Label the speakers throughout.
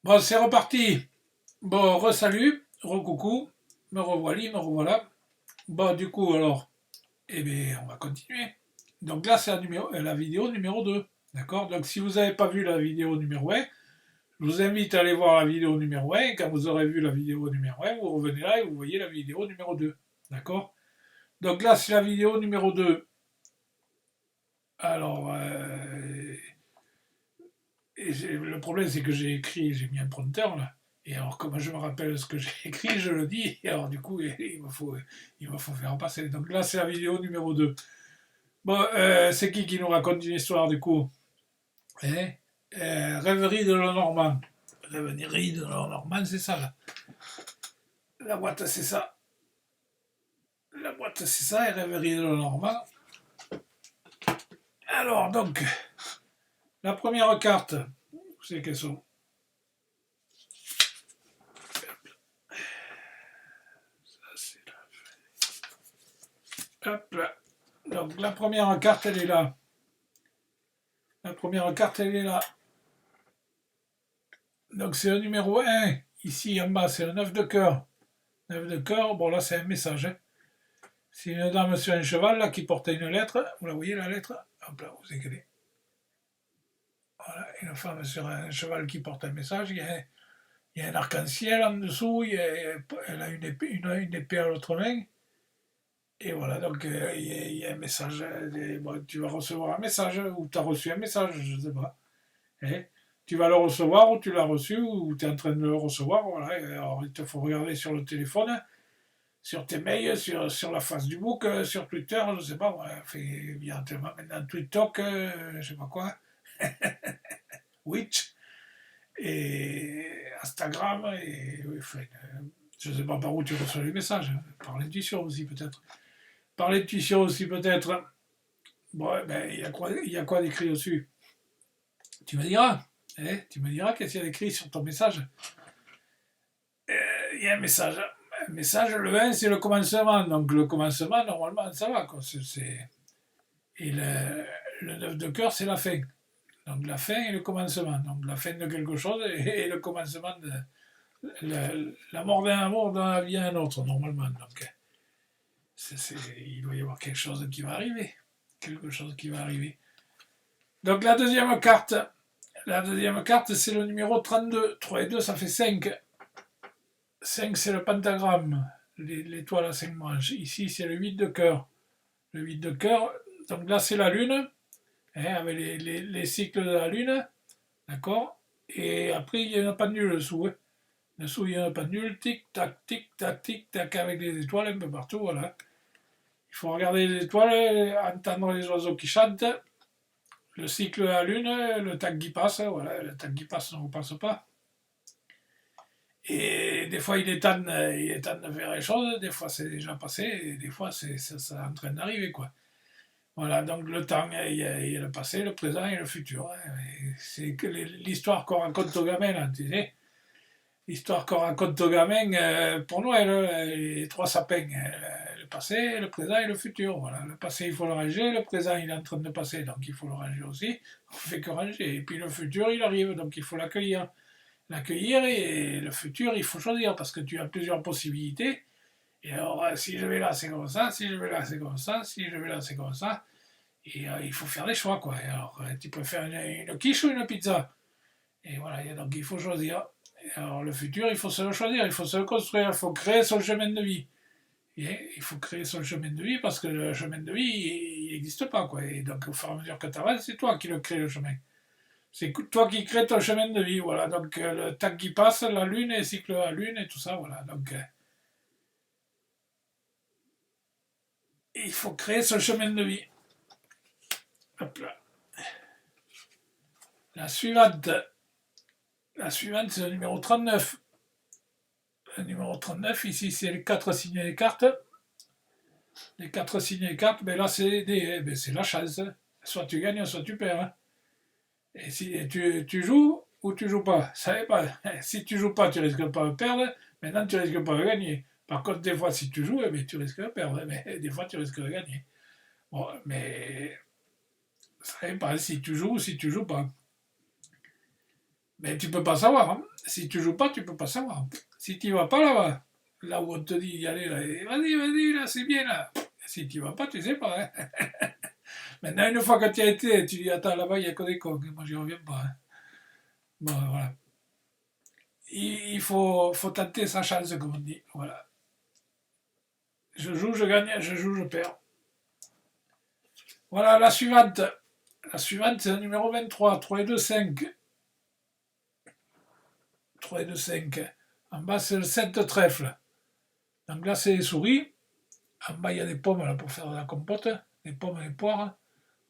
Speaker 1: Bon, c'est reparti. Bon, re-salut, re-coucou, me revoilà. Bon, du coup, alors, eh bien, on va continuer. Donc là, c'est la vidéo numéro 2. D'accord. Donc si vous n'avez pas vu la vidéo numéro 1, je vous invite à aller voir la vidéo numéro 1. Et quand vous aurez vu la vidéo numéro 1, vous revenez là et vous voyez la vidéo numéro 2. D'accord. Donc là, c'est la vidéo numéro 2. Alors, le problème, c'est que j'ai mis un prompteur là. Et alors, comme je me rappelle ce que j'ai écrit, je le dis. Et alors, du coup, il me faut faire en passer. Donc là, c'est la vidéo numéro 2. Bon, c'est qui nous raconte une histoire, du coup, hein. Rêverie de Lenormand. Rêverie de Lenormand, c'est ça, là. La boîte, c'est ça. La boîte, c'est ça, et Rêverie de Lenormand. Alors, donc, la première carte, c'est qu'elles sont. Hop là. Donc la première carte, elle est là. La première carte, elle est là. Donc c'est le numéro 1. Ici en bas, c'est le 9 de cœur. 9 de cœur, bon là c'est un message. Hein. C'est une dame sur un cheval là qui porte une lettre. Vous la voyez la lettre. Hop là, vous écrivez. Voilà, une femme sur un cheval qui porte un message. Il y a un arc-en-ciel en dessous. Elle a une épée à l'autre main. Et voilà, donc il y a un message. Bon, tu vas recevoir un message ou tu as reçu un message, je ne sais pas. Hein. Tu vas le recevoir ou tu l'as reçu ou tu es en train de le recevoir. Voilà. Alors il te faut regarder sur le téléphone, sur tes mails, sur la face du book, sur Twitter, je ne sais pas. Ouais, il y a tellement maintenant TweetTok, je ne sais pas quoi, Witch et Instagram. Et, enfin, je ne sais pas par où tu reçois les messages. Par l'intuition aussi peut-être. Par l'intuition aussi peut-être. Bon, ben, il y a quoi d'écrit dessus? Tu me diras. Tu me diras qu'est-ce qu'il y a d'écrit sur ton message. Il y a un message. Un message, le 1, c'est le commencement. Donc le commencement, normalement, ça va. Quoi. Et le 9 de cœur, c'est la fin. Donc la fin et le commencement. Donc la fin de quelque chose et le commencement de la mort d'un amour dans la vie d'un autre, normalement. Donc il doit y avoir quelque chose qui va arriver. Quelque chose qui va arriver. Donc la deuxième carte, c'est le numéro 32. 3 et 2, ça fait 5. 5, c'est le pentagramme, l'étoile à 5 manches. Ici, c'est le 8 de cœur. Le 8 de cœur, donc là, c'est la lune, hein, avec les cycles de la lune, d'accord. Et après, il y a une pendule dessous. Hein. Dessous, il y a une pendule, tic-tac, tic-tac, tic-tac, avec des étoiles un peu partout, voilà. Il faut regarder les étoiles, entendre les oiseaux qui chantent, le cycle de la lune, le temps qui passe, voilà, le temps qui passe, on ne passe pas. Et des fois, il est temps de faire les choses, des fois, c'est déjà passé, et des fois, c'est en train d'arriver, quoi. Voilà, donc le temps, il y a le passé, le présent et le futur. Hein. C'est que l'histoire qu'on raconte aux gamins, là, tu sais. L'histoire qu'on raconte aux gamins pour Noël, les trois sapins. Le passé, le présent et le futur. Voilà. Le passé, il faut le ranger, le présent, il est en train de passer, donc il faut le ranger aussi. On fait que ranger. Et puis le futur, il arrive, donc il faut l'accueillir. L'accueillir et le futur, il faut choisir parce que tu as plusieurs possibilités. Et alors, si je vais là, c'est comme ça, si je vais là, c'est comme ça, si je vais là, c'est comme ça. Et il faut faire des choix, quoi. Et alors, tu peux faire une quiche ou une pizza. Et voilà, donc il faut choisir. Et alors, le futur, il faut se le choisir, il faut se le construire, il faut créer son chemin de vie. Et il faut créer son chemin de vie parce que le chemin de vie, il n'existe pas, quoi. Et donc, au fur et à mesure que tu avances, c'est toi qui le crée, le chemin. C'est toi qui crée ton chemin de vie, voilà. Donc, le temps qui passe, la lune, et cycle de la lune, et tout ça, voilà. Donc, il faut créer son chemin de vie. Hop là. La suivante, c'est le numéro 39. Le numéro 39, ici, c'est les 4 signes des cartes. Les 4 signes des cartes, ben là, c'est la chance. Soit tu gagnes, soit tu perds. Hein. Et si tu joues ou tu joues pas, ça n'est pas. Si tu joues pas, tu risques pas de perdre. Maintenant, tu risques pas de gagner. Par contre, des fois, si tu joues, eh bien, tu risques de perdre. Mais des fois, tu risques de gagner. Bon, mais ça n'est pas si tu joues ou si tu joues pas. Mais tu peux pas savoir. Hein. Si tu joues pas, tu peux pas savoir. Si tu vas pas là-bas, là où on te dit d'y aller, là, vas-y, vas-y, là, c'est bien là. Si tu vas pas, tu sais pas. Hein. Maintenant, une fois que tu y as été, tu dis attends, là-bas, il y a que des cons. Moi, j'y reviens pas. Hein. Bon, voilà. Il faut tenter sa chance, comme on dit. Voilà. Je joue, je gagne, je joue, je perds. Voilà, la suivante. La suivante, c'est le numéro 23, 3 et 2, 5. 3 et 2, 5. En bas, c'est le 7 de trèfle. Donc là, c'est les souris. En bas, il y a des pommes là, pour faire de la compote, des pommes et des poires.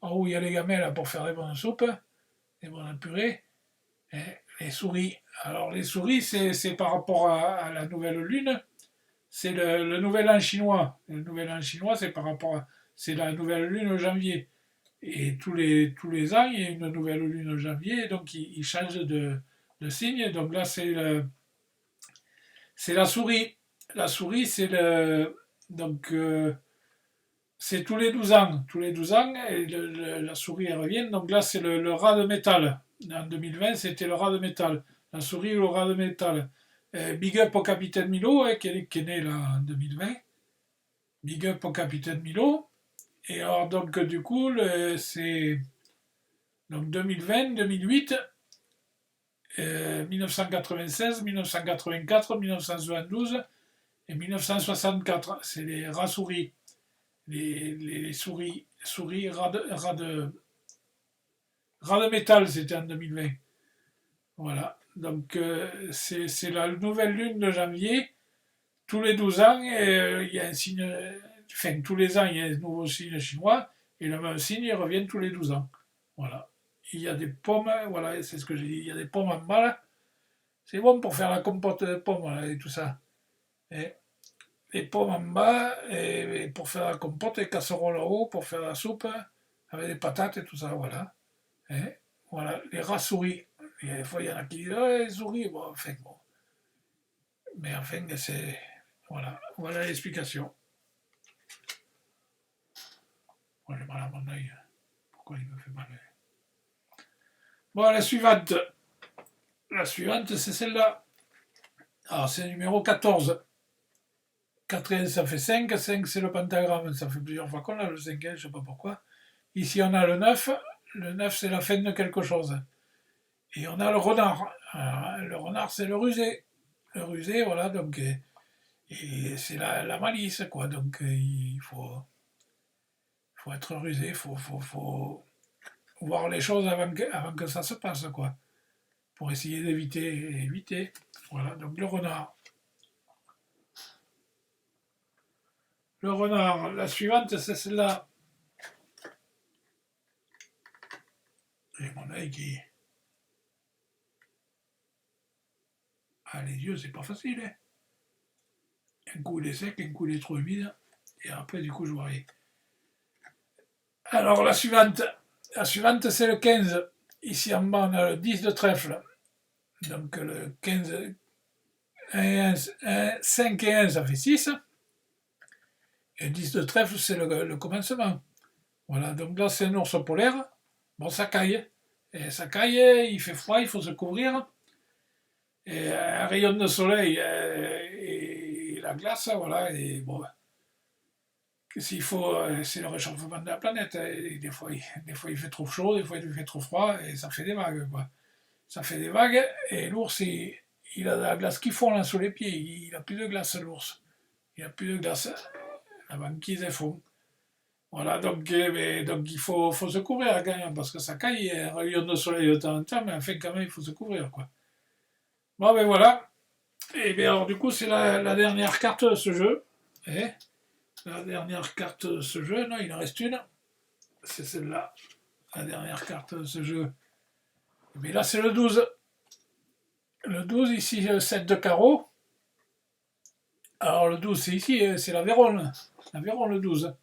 Speaker 1: En haut, il y a les gamelles là, pour faire des bonnes soupes, des bonnes purées. Et les souris. Alors, les souris, c'est par rapport à la nouvelle lune. C'est le nouvel an chinois. Le nouvel an chinois, c'est par rapport à. C'est la nouvelle lune janvier. Et tous les ans, il y a une nouvelle lune janvier, donc il change de signe. Donc là, c'est la souris. La souris, c'est le. Donc, c'est tous les 12 ans. Tous les 12 ans, et la souris, elle revient. Donc là, c'est le rat de métal. En 2020, c'était le rat de métal. La souris ou le rat de métal. Big up au capitaine Milo, hein, qui est né là en 2020. Big up au capitaine Milo. Et alors, donc, du coup, c'est donc 2020, 2008, 1996, 1984, 1972 et 1964. C'est les rats-souris. Les souris ras de métal, c'était en 2020. Voilà. Donc, c'est la nouvelle lune de janvier. Tous les 12 ans, il y a un signe. Enfin, tous les ans, il y a un nouveau signe chinois. Et le même signe, il revient tous les 12 ans. Voilà. Il y a des pommes, voilà, c'est ce que j'ai dit. Il y a des pommes en bas. C'est bon pour faire la compote de pommes, voilà, et tout ça. Et les pommes en bas, et pour faire la compote, et casseroles en haut, pour faire la soupe, avec des patates et tout ça, voilà. Et voilà, les rats souris. Et des fois, il y en a qui disent, oh, les souris, bon, enfin, bon. Mais enfin, c'est. Voilà l'explication. Moi, j'ai mal à mon œil. Pourquoi il me fait mal? Bon, la suivante. La suivante, c'est celle-là. Alors, c'est le numéro 14. 4 et 1, ça fait 5. 5, c'est le pentagramme. Ça fait plusieurs fois qu'on a le 5, je ne sais pas pourquoi. Ici, on a le 9. Le 9, c'est la fin de quelque chose. Et on a le renard. Alors, le renard, c'est le rusé. Le rusé, voilà, donc. Et c'est la malice, quoi. Donc, il faut être rusé, il faut voir les choses avant que ça se passe, quoi. Pour essayer d'éviter. Voilà, donc le renard. Le renard, la suivante, c'est celle-là. Et mon œil qui. Ah, les yeux, c'est pas facile, hein. Un coup, il est sec, un coup, il est trop humide. Et après, du coup, je vois rien. Alors, la suivante. La suivante, c'est le 15. Ici en bas, on a le 10 de trèfle. Donc, le 15. 5 et 1, ça fait 6. Et 10 de trèfle, c'est le commencement. Voilà, donc là, c'est un ours polaire. Bon, ça caille. Et ça caille, il fait froid, il faut se couvrir. Et un rayon de soleil et la glace, voilà. Et bon, s'il faut, c'est le réchauffement de la planète. Et des fois, il fait trop chaud, des fois, il fait trop froid, et ça fait des vagues, quoi. Ça fait des vagues, et l'ours, il a de la glace qui fond là sous les pieds. Il n'a plus de glace, l'ours. Il n'a plus de glace. La banquise est fond. Voilà, donc il faut se couvrir quand même, parce que ça caille, il y a un rayon de soleil de temps en temps, mais enfin, quand même, il faut se couvrir, quoi. Bon, ben voilà. Et bien, alors, du coup, c'est la dernière carte de ce jeu. Eh, la dernière carte de ce jeu, non, il en reste une. C'est celle-là, la dernière carte de ce jeu. Mais là, c'est le 12. Le 12, ici, le 7 de carreau. Alors, le 12, c'est ici, c'est l'Aveyron. L'Aveyron, le 12.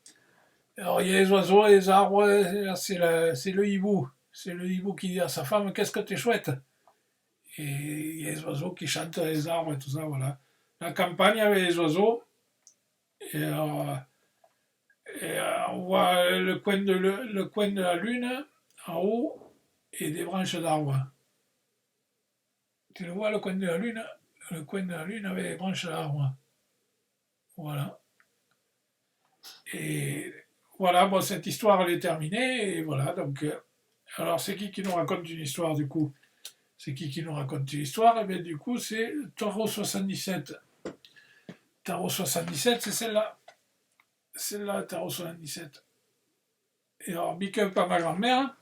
Speaker 1: Alors, il y a les oiseaux, les arbres, c'est le hibou. C'est le hibou qui dit à sa femme, qu'est-ce que t'es chouette. Et il y a les oiseaux qui chantent, les arbres et tout ça, voilà. La campagne avec les oiseaux. Et, alors, on voit le coin de la lune en haut et des branches d'arbres. Tu le vois, le coin de la lune avec les branches d'arbre. Voilà. Et voilà, bon, cette histoire, elle est terminée. Et voilà, donc. Alors, c'est qui nous raconte une histoire, du coup? C'est qui nous raconte une histoire? Et bien, du coup, c'est Taureau 77. Tarot 77, c'est celle-là. Celle-là, Tarot 77. Et alors, big up à ma grand-mère.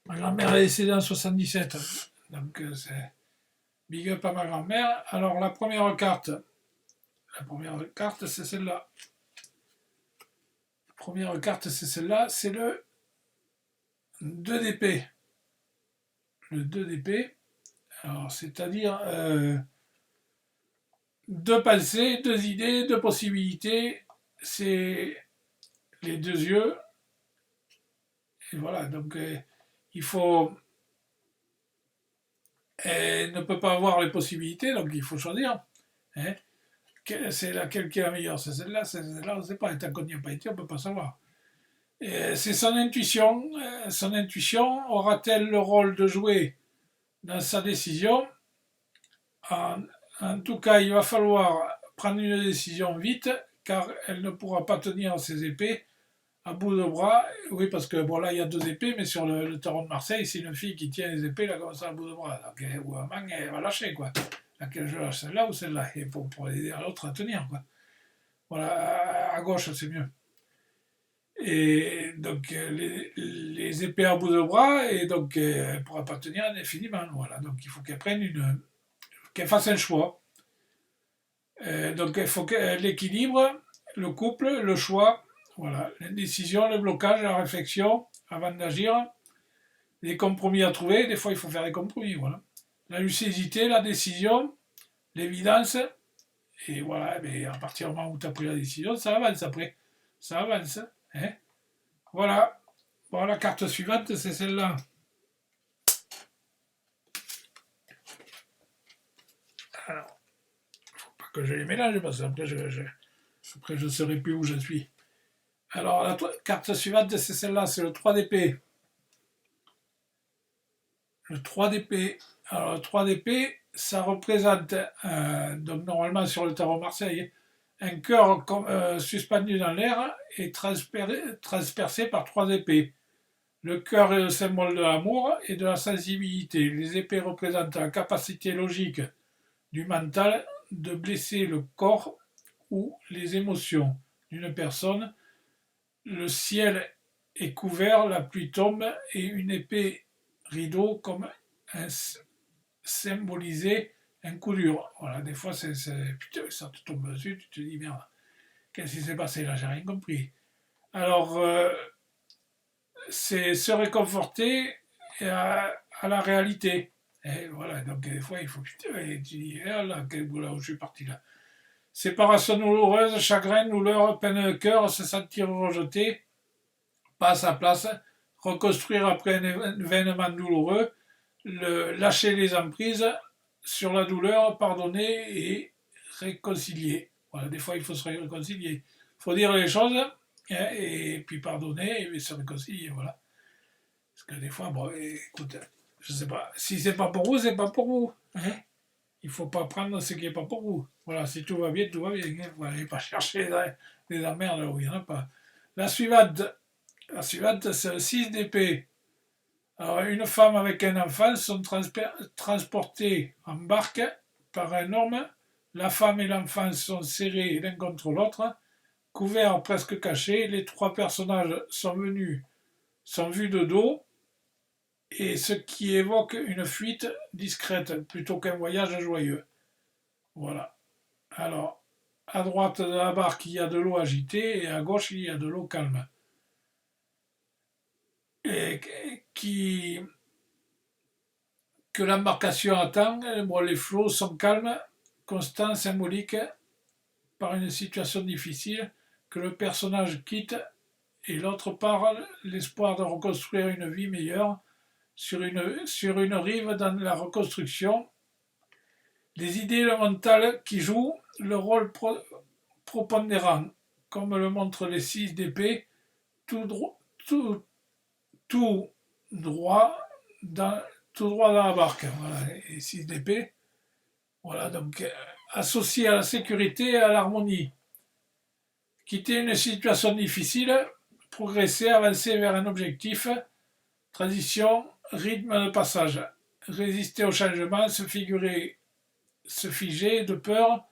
Speaker 1: Ma grand-mère est décédée en 77. Donc, c'est big up à ma grand-mère. Alors, la première carte, c'est celle-là. La première carte, c'est celle-là. C'est le 2 d'épée. Le 2 d'épée. Alors, c'est-à-dire deux pensées, deux idées, deux possibilités. C'est les deux yeux. Et voilà, donc il faut. Elle ne peut pas avoir les possibilités, donc il faut choisir. Hein. C'est laquelle qui est la meilleure? C'est celle-là, on ne sait pas. Et tant qu'on n'y a pas été, on ne peut pas savoir. C'est son intuition. Son intuition aura-t-elle le rôle de jouer dans sa décision? en, en tout cas, il va falloir prendre une décision vite, car elle ne pourra pas tenir ses épées à bout de bras. Oui, parce que bon, là, il y a deux épées, mais sur le terreau de Marseille, c'est une fille qui tient les épées là, comme ça à bout de bras. Donc, ou un man, elle va lâcher, quoi. Laquelle je lâche, celle-là ou celle-là? Et pour aider l'autre à tenir, quoi. Voilà, à gauche, c'est mieux. Et donc, les épées à bout de bras, et donc, elle ne pourra pas tenir indéfiniment. Voilà, donc il faut qu'elle fasse un choix. Donc, il faut que l'équilibre, le couple, le choix, voilà, l'indécision, le blocage, la réflexion avant d'agir, les compromis à trouver. Des fois, il faut faire des compromis. Voilà. La lucidité, la décision, l'évidence. Et voilà, mais à partir du moment où tu as pris la décision, ça avance après. Ça avance. Hein. Voilà. Bon, la carte suivante, c'est celle-là. Alors, faut pas que je les mélange parce que après, après, je ne saurai plus où je suis. Alors, la carte suivante, c'est celle-là, c'est le 3 d'épée. Le 3 d'épée. Alors, le 3 d'épée, ça représente, donc normalement sur le tarot Marseille, un cœur suspendu dans l'air et transpercé par 3 épées. Le cœur est le symbole de l'amour et de la sensibilité. Les épées représentent la capacité logique du mental de blesser le corps ou les émotions d'une personne. Le ciel est couvert, la pluie tombe et une épée rideau comme un symboliser un coup dur. Voilà, des fois, putain, ça te tombe dessus, tu te dis merde, qu'est-ce qui s'est passé là? J'ai rien compris. Alors, c'est se réconforter à la réalité. Et voilà, donc des fois, il faut putain, et tu dis, ah là, quel bout là où je suis parti là. Séparation douloureuse, chagrin, douleur, peine de cœur, se sentir rejeté, pas à sa place, reconstruire après un événement douloureux, lâcher les emprises sur la douleur, pardonner et réconcilier. Voilà, des fois il faut se réconcilier. Il faut dire les choses hein, et puis pardonner et se réconcilier. Voilà. Parce que des fois, bon, écoute, je sais pas. Si c'est pas pour vous, c'est pas pour vous. Hein. Il faut pas prendre ce qui est pas pour vous. Voilà, si tout va bien, tout va bien. Hein. Vous n'allez pas chercher des emmerdes où il n'y en a pas. La suivante, c'est le 6 d'épée. Alors, une femme avec un enfant sont transportés en barque par un homme. La femme et l'enfant sont serrés l'un contre l'autre, couverts presque cachés. Les trois personnages sont vus de dos, et ce qui évoque une fuite discrète plutôt qu'un voyage joyeux. Voilà. Alors, à droite de la barque, il y a de l'eau agitée, et à gauche, il y a de l'eau calme. Et que l'embarcation attend, bon, les flots sont calmes, constants, symboliques, par une situation difficile, que le personnage quitte et l'autre parle, l'espoir de reconstruire une vie meilleure sur une rive dans la reconstruction. Les idées et le mental qui jouent le rôle propondérant, comme le montrent les 6 d'épée, tout droit dans tout droit dans la barque. Voilà, et 6 d'épée. Voilà, donc associé à la sécurité et à l'harmonie. Quitter une situation difficile, progresser, avancer vers un objectif, transition, rythme de passage. Résister au changement, se figer de peur,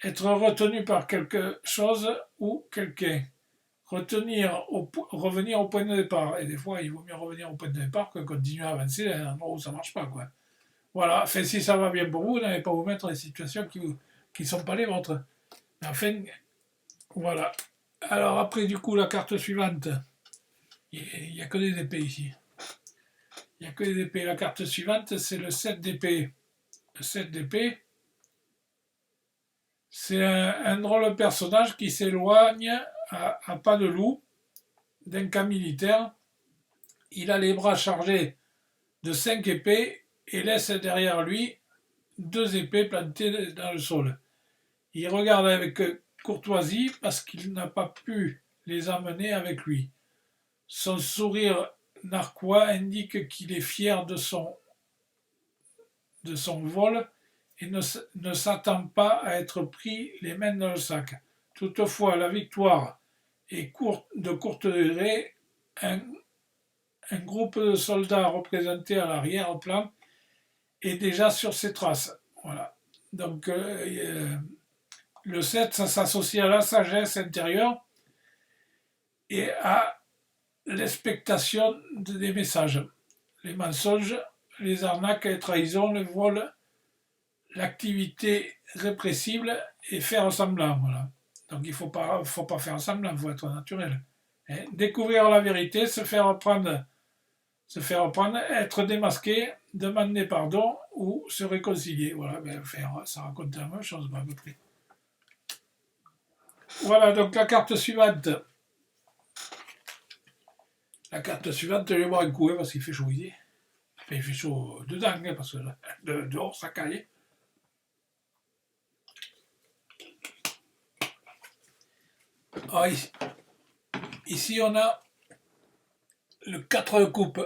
Speaker 1: être retenu par quelque chose ou quelqu'un. Revenir au point de départ. Et des fois, il vaut mieux revenir au point de départ que continuer à avancer à un endroit où ça ne marche pas, quoi. Voilà, enfin, si ça va bien pour vous, n'allez pas vous mettre dans des situations qui ne sont pas les vôtres. Enfin, voilà. Alors après, du coup, la carte suivante. Il n'y a que des épées ici. Il n'y a que des épées. La carte suivante, c'est le 7 d'épée. Le 7 d'épée, c'est un drôle de personnage qui s'éloigne à pas de loup d'un camp militaire. Il a les bras chargés de 5 épées et laisse derrière lui 2 épées plantées dans le sol. Il regarde avec courtoisie parce qu'il n'a pas pu les emmener avec lui. Son sourire narquois indique qu'il est fier de son vol et ne s'attend pas à être pris les mains dans le sac. Toutefois, la victoire est de courte durée. Un groupe de soldats représenté à l'arrière-plan est déjà sur ses traces. Voilà. Donc, le 7, ça s'associe à la sagesse intérieure et à l'expectation des messages. Les mensonges, les arnaques, les trahisons, le vol, l'activité répressible et faire semblant. Voilà. Donc il ne faut pas faire semblant, il faut être naturel. Découvrir la vérité, se faire reprendre, être démasqué, demander pardon ou se réconcilier. Voilà, ça raconte la même chose à peu près. Voilà, donc la carte suivante. La carte suivante, je vais boire un coup parce qu'il fait chaud ici. Enfin, il fait chaud dedans, parce que dehors, ça caille. Alors, ici, on a le 4 de coupe.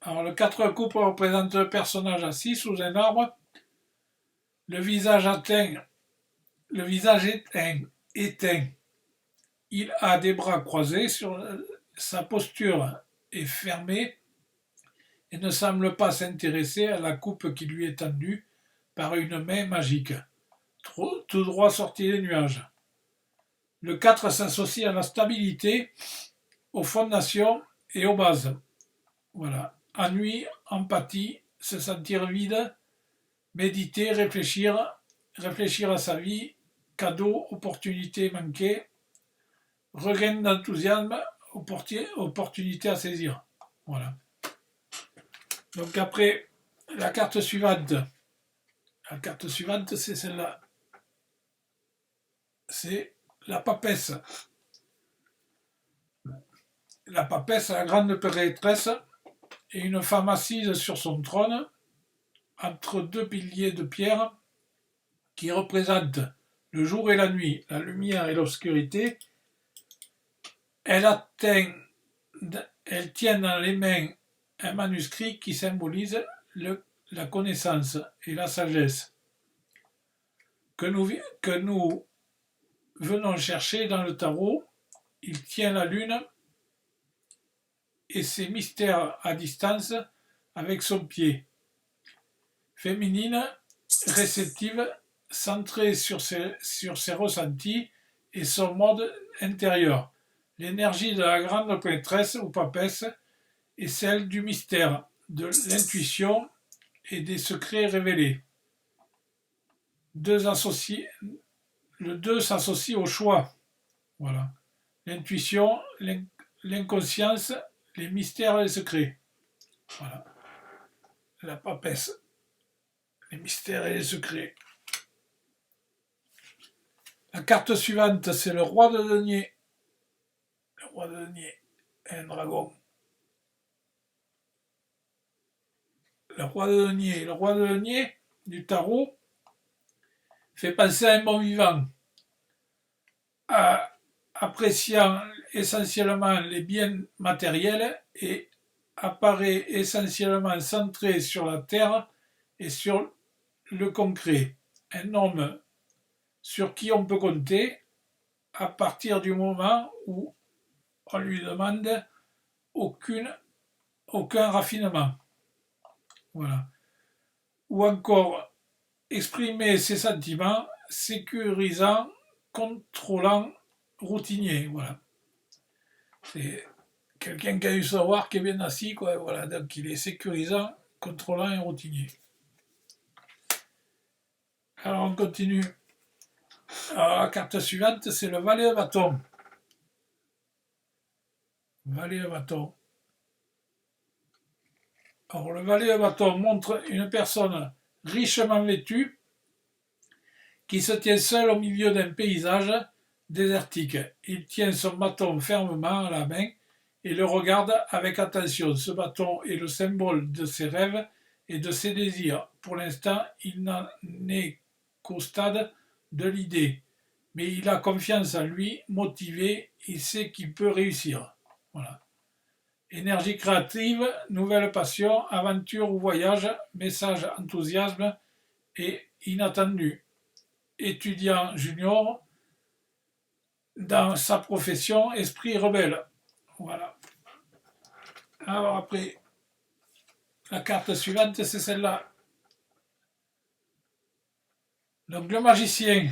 Speaker 1: Alors, le 4 de coupe représente le personnage assis sous un arbre, le visage éteint. Il a des bras croisés, sa posture est fermée et ne semble pas s'intéresser à la coupe qui lui est tendue par une main magique, tout droit sorti des nuages. Le 4 s'associe à la stabilité, aux fondations et aux bases. Voilà. Ennui, empathie, se sentir vide, méditer, réfléchir à sa vie, cadeau, opportunité manquée, regain d'enthousiasme, opportunité à saisir. Voilà. Donc après, la carte suivante. La carte suivante, c'est celle-là. C'est la papesse. La papesse, la grande prêtresse, est une femme assise sur son trône, entre 2 piliers de pierre qui représentent le jour et la nuit, la lumière et l'obscurité. Elle tient dans les mains un manuscrit qui symbolise la connaissance et la sagesse que nous venons chercher dans le tarot. Il tient la lune et ses mystères à distance avec son pied. Féminine, réceptive, centrée sur ses ressentis et son mode intérieur. L'énergie de la grande prêtresse ou papesse est celle du mystère, de l'intuition et des secrets révélés. Le 2 s'associe au choix. Voilà. L'intuition, l'inconscience, les mystères et les secrets. Voilà. La papesse. Les mystères et les secrets. La carte suivante, c'est le roi de denier. Le roi de denier. Un dragon. Le roi de denier. Le roi de denier du tarot fait penser à un bon vivant, appréciant essentiellement les biens matériels et apparaît essentiellement centré sur la terre et sur le concret. Un homme sur qui on peut compter à partir du moment où on lui demande aucun raffinement. Voilà. Ou encore exprimer ses sentiments, sécurisant, contrôlant, routinier. Voilà. C'est quelqu'un qui a eu savoir, qui est bien assis, quoi. Voilà. Donc il est sécurisant, contrôlant et routinier. Alors on continue. Alors la carte suivante, c'est le valet de bâton. Valet de bâton. Alors le valet de bâton montre une personne richement vêtue qui se tient seul au milieu d'un paysage désertique. Il tient son bâton fermement à la main et le regarde avec attention. Ce bâton est le symbole de ses rêves et de ses désirs. Pour l'instant, il n'en est qu'au stade de l'idée. Mais il a confiance en lui, motivé, il sait qu'il peut réussir. Voilà. Énergie créative, nouvelle passion, aventure ou voyage, message, enthousiasme et inattendu. Étudiant junior, dans sa profession, esprit rebelle. Voilà. Alors après, la carte suivante, c'est celle-là. Donc le magicien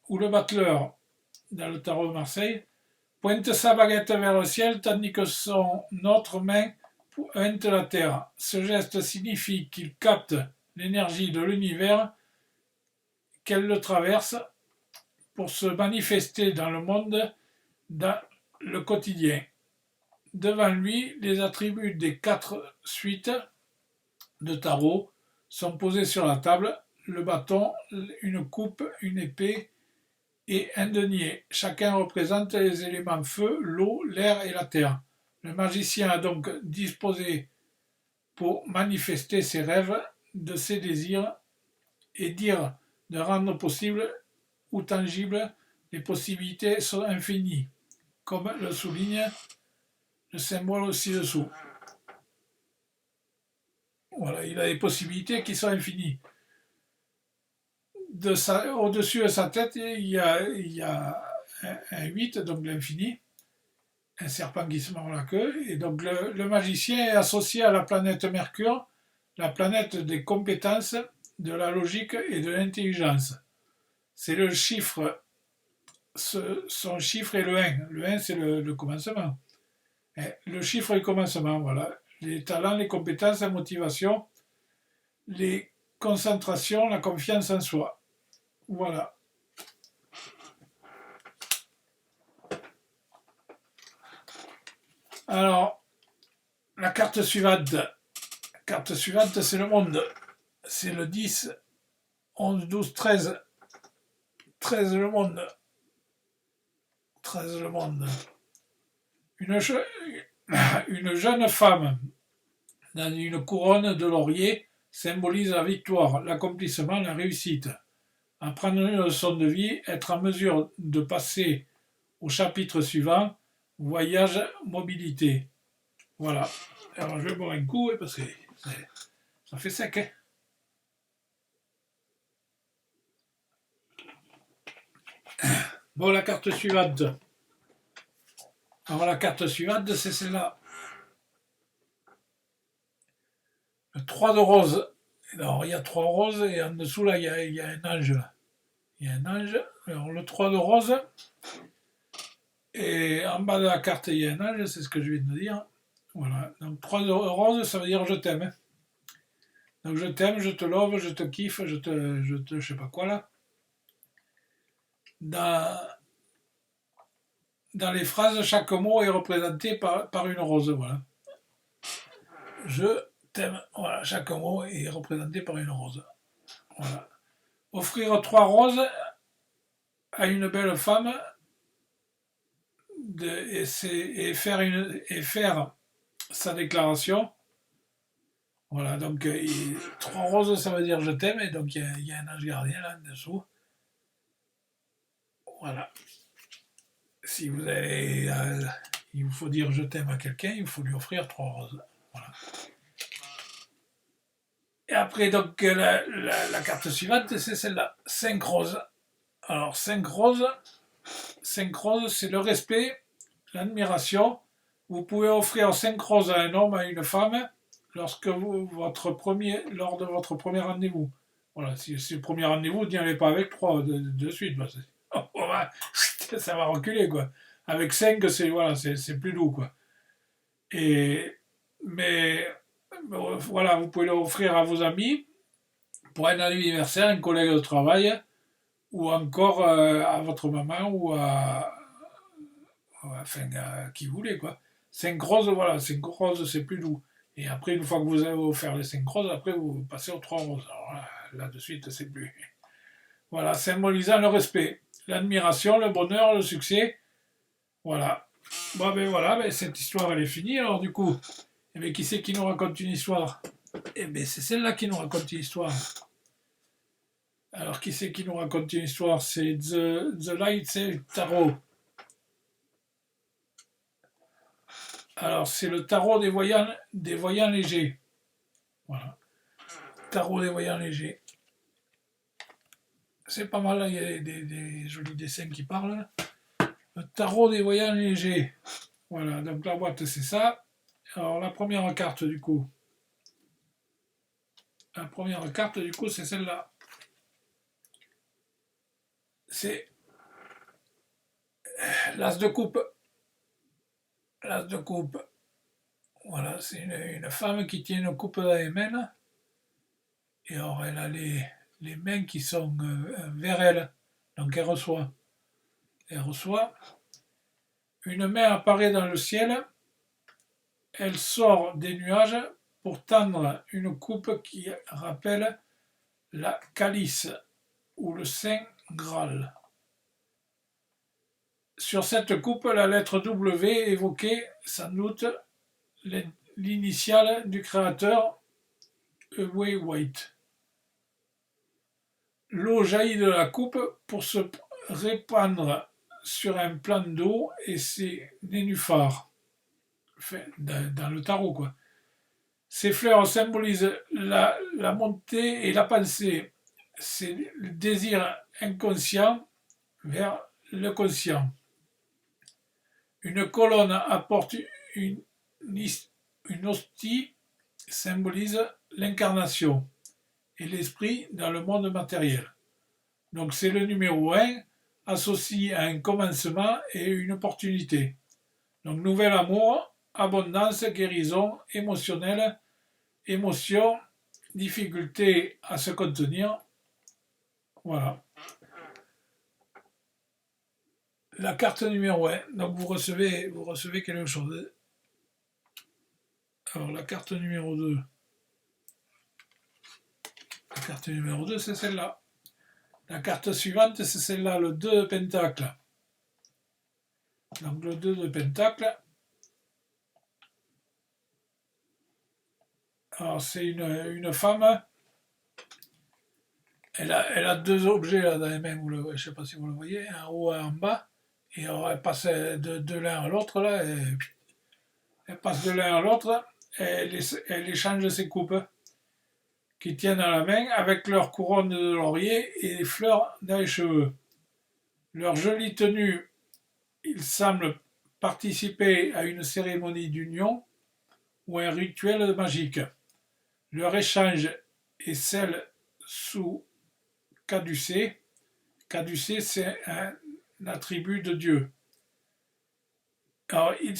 Speaker 1: ou le battleur dans le tarot de Marseille pointe sa baguette vers le ciel tandis que son autre main pointe la terre. Ce geste signifie qu'il capte l'énergie de l'univers, qu'elle le traverse pour se manifester dans le monde, dans le quotidien. Devant lui, les attributs des 4 suites de tarot sont posés sur la table, le bâton, une coupe, une épée et un denier. Chacun représente les éléments feu, l'eau, l'air et la terre. Le magicien a donc disposé pour manifester ses rêves, de ses désirs et dire de rendre possible ou tangible, les possibilités sont infinies, comme le souligne le symbole ci-dessous. Voilà, il a des possibilités qui sont infinies. Au-dessus de sa tête, il y a un 8, donc l'infini, un serpent qui se mord la queue, et donc le magicien est associé à la planète Mercure, la planète des compétences, de la logique et de l'intelligence. C'est le chiffre, son chiffre est le 1. Le 1, c'est le commencement. Le chiffre du commencement, voilà. Les talents, les compétences, la motivation, les concentrations, la confiance en soi. Voilà. Alors, la carte suivante. La carte suivante, c'est le monde. C'est le 10, 11, 12, 13. 13 le monde. 13 le monde. Une jeune femme dans une couronne de laurier symbolise la victoire, l'accomplissement, la réussite. Apprendre une leçon de vie, être en mesure de passer au chapitre suivant, voyage, mobilité. Voilà. Alors je vais boire un coup parce que ça fait sec. Hein. Bon, la carte suivante. Alors la carte suivante, c'est celle-là. Le 3 de rose. Alors il y a 3 roses et en dessous là, il y a un ange. Là. Il y a un ange. Alors le 3 de rose. Et en bas de la carte, il y a un ange, c'est ce que je viens de dire. Voilà. Donc 3 de rose, ça veut dire je t'aime. Donc je t'aime, je te love, je te kiffe, je te je sais pas quoi là. Dans les phrases, chaque mot est représenté par une rose. Voilà. Je t'aime. Voilà, chaque mot est représenté par une rose. Voilà. Offrir 3 roses à une belle femme et faire sa déclaration. Voilà, donc 3 roses, ça veut dire je t'aime, et donc il y a un ange gardien là en dessous. Voilà. Si vous avez Il vous faut dire je t'aime à quelqu'un, il faut lui offrir 3 roses. Voilà. Et après, donc, la carte suivante, c'est celle-là, 5 roses. Alors, 5 roses, c'est le respect, l'admiration. Vous pouvez offrir 5 roses à un homme, à une femme, lors de votre premier rendez-vous. Voilà, si c'est le premier rendez-vous, n'y allez pas avec 3 de suite. Ça va reculer, quoi. Avec 5, c'est plus doux, quoi. Et, mais voilà, vous pouvez l'offrir à vos amis pour un anniversaire, un collègue de travail, ou encore à votre maman enfin, à qui vous voulez, quoi. 5 roses, voilà, 5 roses, c'est plus doux. Et après, une fois que vous avez offert les 5 roses, après, vous passez aux 3 roses. Alors là de suite, c'est plus. Voilà, symbolisant le respect, l'admiration, le bonheur, le succès. Voilà. Bon, ben voilà, ben, cette histoire, elle est finie. Alors, du coup, eh bien, qui c'est qui nous raconte une histoire? Eh bien, c'est celle-là qui nous raconte une histoire. Alors, qui c'est qui nous raconte une histoire? C'est The Light Tarot. Alors, c'est le tarot des voyants légers. Voilà. Tarot des voyants légers. C'est pas mal, là, il y a des jolis dessins qui parlent. Le tarot des voyants légers. Voilà, donc la boîte, c'est ça. Alors, la première carte, du coup. La première carte, du coup, c'est celle-là. C'est l'as de coupe. L'as de coupe. Voilà, c'est une femme qui tient une coupe dans les mains. Et alors, elle a les mains qui sont vers elle. Donc, elle reçoit. Elle reçoit. Une main apparaît dans le ciel. Elle sort des nuages pour tendre une coupe qui rappelle la calice ou le Saint Graal. Sur cette coupe, la lettre W évoquait sans doute l'initiale du créateur Huey White. L'eau jaillit de la coupe pour se répandre sur un plan d'eau et ses nénuphars. Enfin, dans le tarot, quoi. Ces fleurs symbolisent la montée et la pensée. C'est le désir inconscient vers le conscient. Une colonne apporte une hostie, symbolise l'incarnation et l'esprit dans le monde matériel. Donc c'est le numéro 1, associé à un commencement et une opportunité. Donc nouvel amour, abondance, guérison émotionnelle, émotion, difficulté à se contenir. Voilà. La carte numéro 1. Donc vous recevez quelque chose. Alors la carte numéro 2. La carte numéro 2, c'est celle-là. La carte suivante, c'est celle-là, le 2 de pentacle. Donc le 2 de pentacle. Alors c'est une femme. Elle a 2 objets là dans les mains. Je ne sais pas si vous le voyez, en haut et en bas. Et alors elle passe de l'un à l'autre là. Elle passe de l'un à l'autre. Elle échange ses coupes qui tiennent à la main avec leur couronne de laurier et les fleurs dans les cheveux. Leur jolie tenue, ils semblent participer à une cérémonie d'union ou un rituel magique. Leur échange est celle sous caducée. Caducée, c'est un attribut de Dieu. Alors, il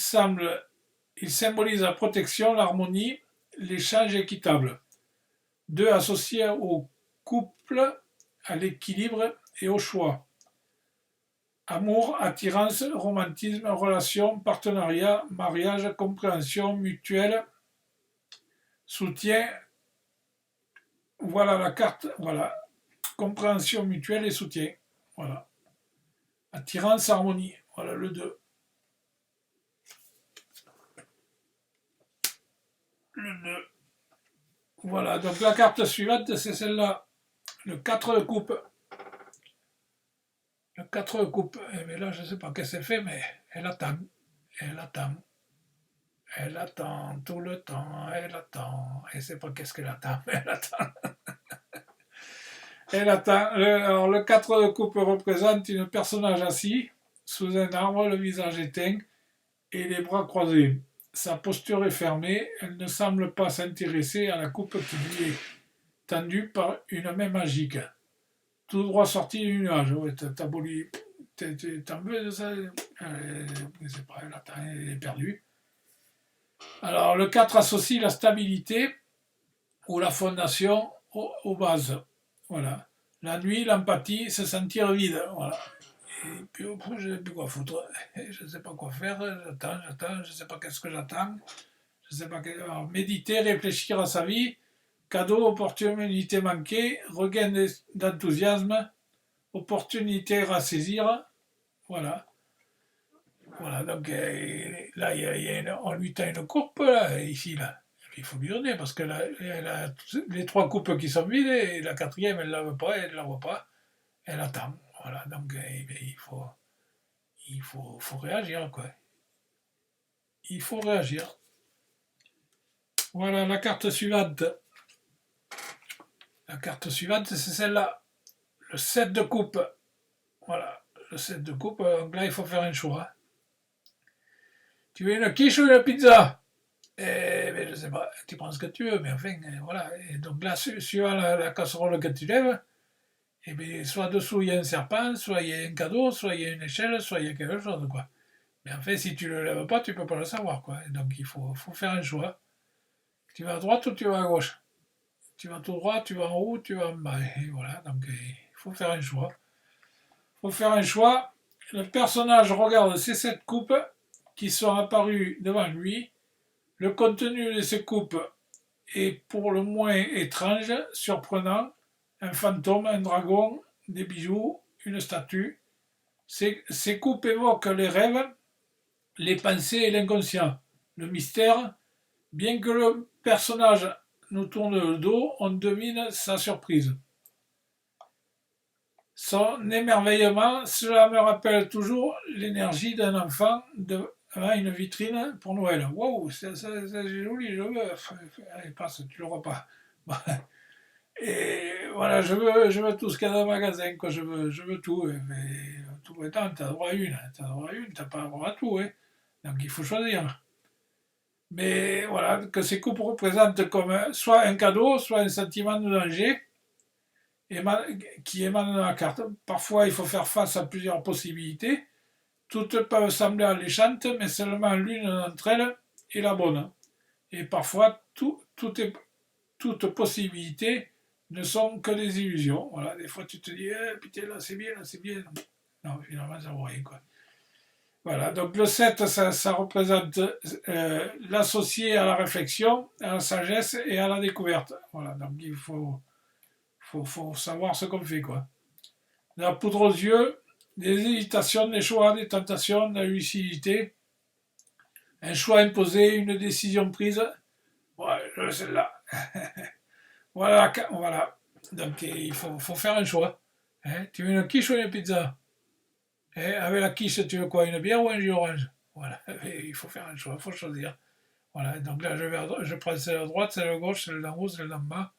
Speaker 1: symbolise la protection, l'harmonie, l'échange équitable. 2 associés au couple, à l'équilibre et au choix. Amour, attirance, romantisme, relation, partenariat, mariage, compréhension mutuelle, soutien. Voilà la carte, voilà. Compréhension mutuelle et soutien. Voilà. Attirance, harmonie. Voilà le 2. Le 2. Voilà, donc la carte suivante, c'est celle-là. Le 4 de coupe. Le 4 de coupe. Mais là, je ne sais pas qu'est-ce qu'elle fait, mais elle attend. elle attend tout le temps, elle attend, elle sait pas qu'est-ce qu'elle attend, mais elle attend. Elle attend. Alors, le 4 de coupe représente un personnage assis sous un arbre, le visage éteint et les bras croisés. Sa posture est fermée, elle ne semble pas s'intéresser à la coupe qui lui est tendue par une main magique. Tout droit sorti du nuage. Ouais, t'as beau lui. T'en veux de ça c'est pas, elle attend, elle est perdue. Alors, le 4 associe la stabilité ou la fondation aux bases. Voilà. La nuit, l'empathie, se sentir vide. Voilà. Et puis, je ne sais plus quoi foutre. Je ne sais pas quoi faire. J'attends. Je ne sais pas qu'est-ce que j'attends. Je sais pas. Alors, méditer, réfléchir à sa vie. Cadeau, opportunité manquée. Regain d'enthousiasme. Opportunité à saisir. Voilà. Voilà. Donc, là, on lui tend une courbe, là, ici, là. Il faut lui donner parce que là, elle a les trois coupes qui sont vides et la quatrième, elle ne la veut pas, elle ne la voit pas. Elle attend. Voilà, donc il faut réagir, quoi. Il faut réagir. Voilà, la carte suivante. La carte suivante, c'est celle-là. Le 7 de coupe. Voilà, le 7 de coupe. Donc là, il faut faire un choix. Tu veux une quiche ou une pizza? Mais je sais pas, tu prends ce que tu veux, mais enfin, voilà. Et donc là, suivant la casserole que tu lèves, et bien, soit dessous il y a un serpent, soit il y a un cadeau, soit il y a une échelle, soit il y a quelque chose, quoi. Mais en fait, si tu ne le lèves pas, tu ne peux pas le savoir, quoi. Et donc il faut faire un choix. Tu vas à droite ou tu vas à gauche? Tu vas tout droit, tu vas en haut, tu vas en bas. Et voilà, donc il faut faire un choix. Il faut faire un choix. Le personnage regarde ces 7 coupes qui sont apparues devant lui. Le contenu de ces coupes est pour le moins étrange, surprenant. Un fantôme, un dragon, des bijoux, une statue. Ces coupes évoquent les rêves, les pensées et l'inconscient. Le mystère, bien que le personnage nous tourne le dos, on devine sa surprise. Son émerveillement, cela me rappelle toujours l'énergie d'un enfant devant une vitrine pour Noël. Waouh, c'est joli, je veux. Allez, passe, tu l'auras pas. Et voilà, je veux tout ce qu'il y a dans le magasin, quoi. Je veux tout. Mais tout le temps, t'as droit à une. T'as pas droit à tout. Hein. Donc il faut choisir. Mais voilà, que ces coupes représentent comme soit un cadeau, soit un sentiment de danger qui émane de la carte. Parfois, il faut faire face à plusieurs possibilités. Toutes peuvent sembler alléchantes, mais seulement l'une d'entre elles est la bonne. Et parfois, toutes possibilités ne sont que des illusions. Voilà, des fois, tu te dis, putain, là, c'est bien, là, c'est bien. Non, finalement, ça vaut rien, quoi. Voilà, donc le 7, ça représente l'associé à la réflexion, à la sagesse et à la découverte. Voilà, donc il faut savoir ce qu'on fait, quoi. La poudre aux yeux, des hésitations, des choix, des tentations, de la lucidité, un choix imposé, une décision prise. Ouais, celle-là. Voilà. Donc il faut faire un choix. Hein, tu veux une quiche ou une pizza? Avec la quiche, tu veux quoi? Une bière ou un jus orange? Voilà, il faut faire un choix, il faut choisir. Voilà, donc là, je prends celle à droite, celle à gauche, celle d'en haut, celle d'en bas.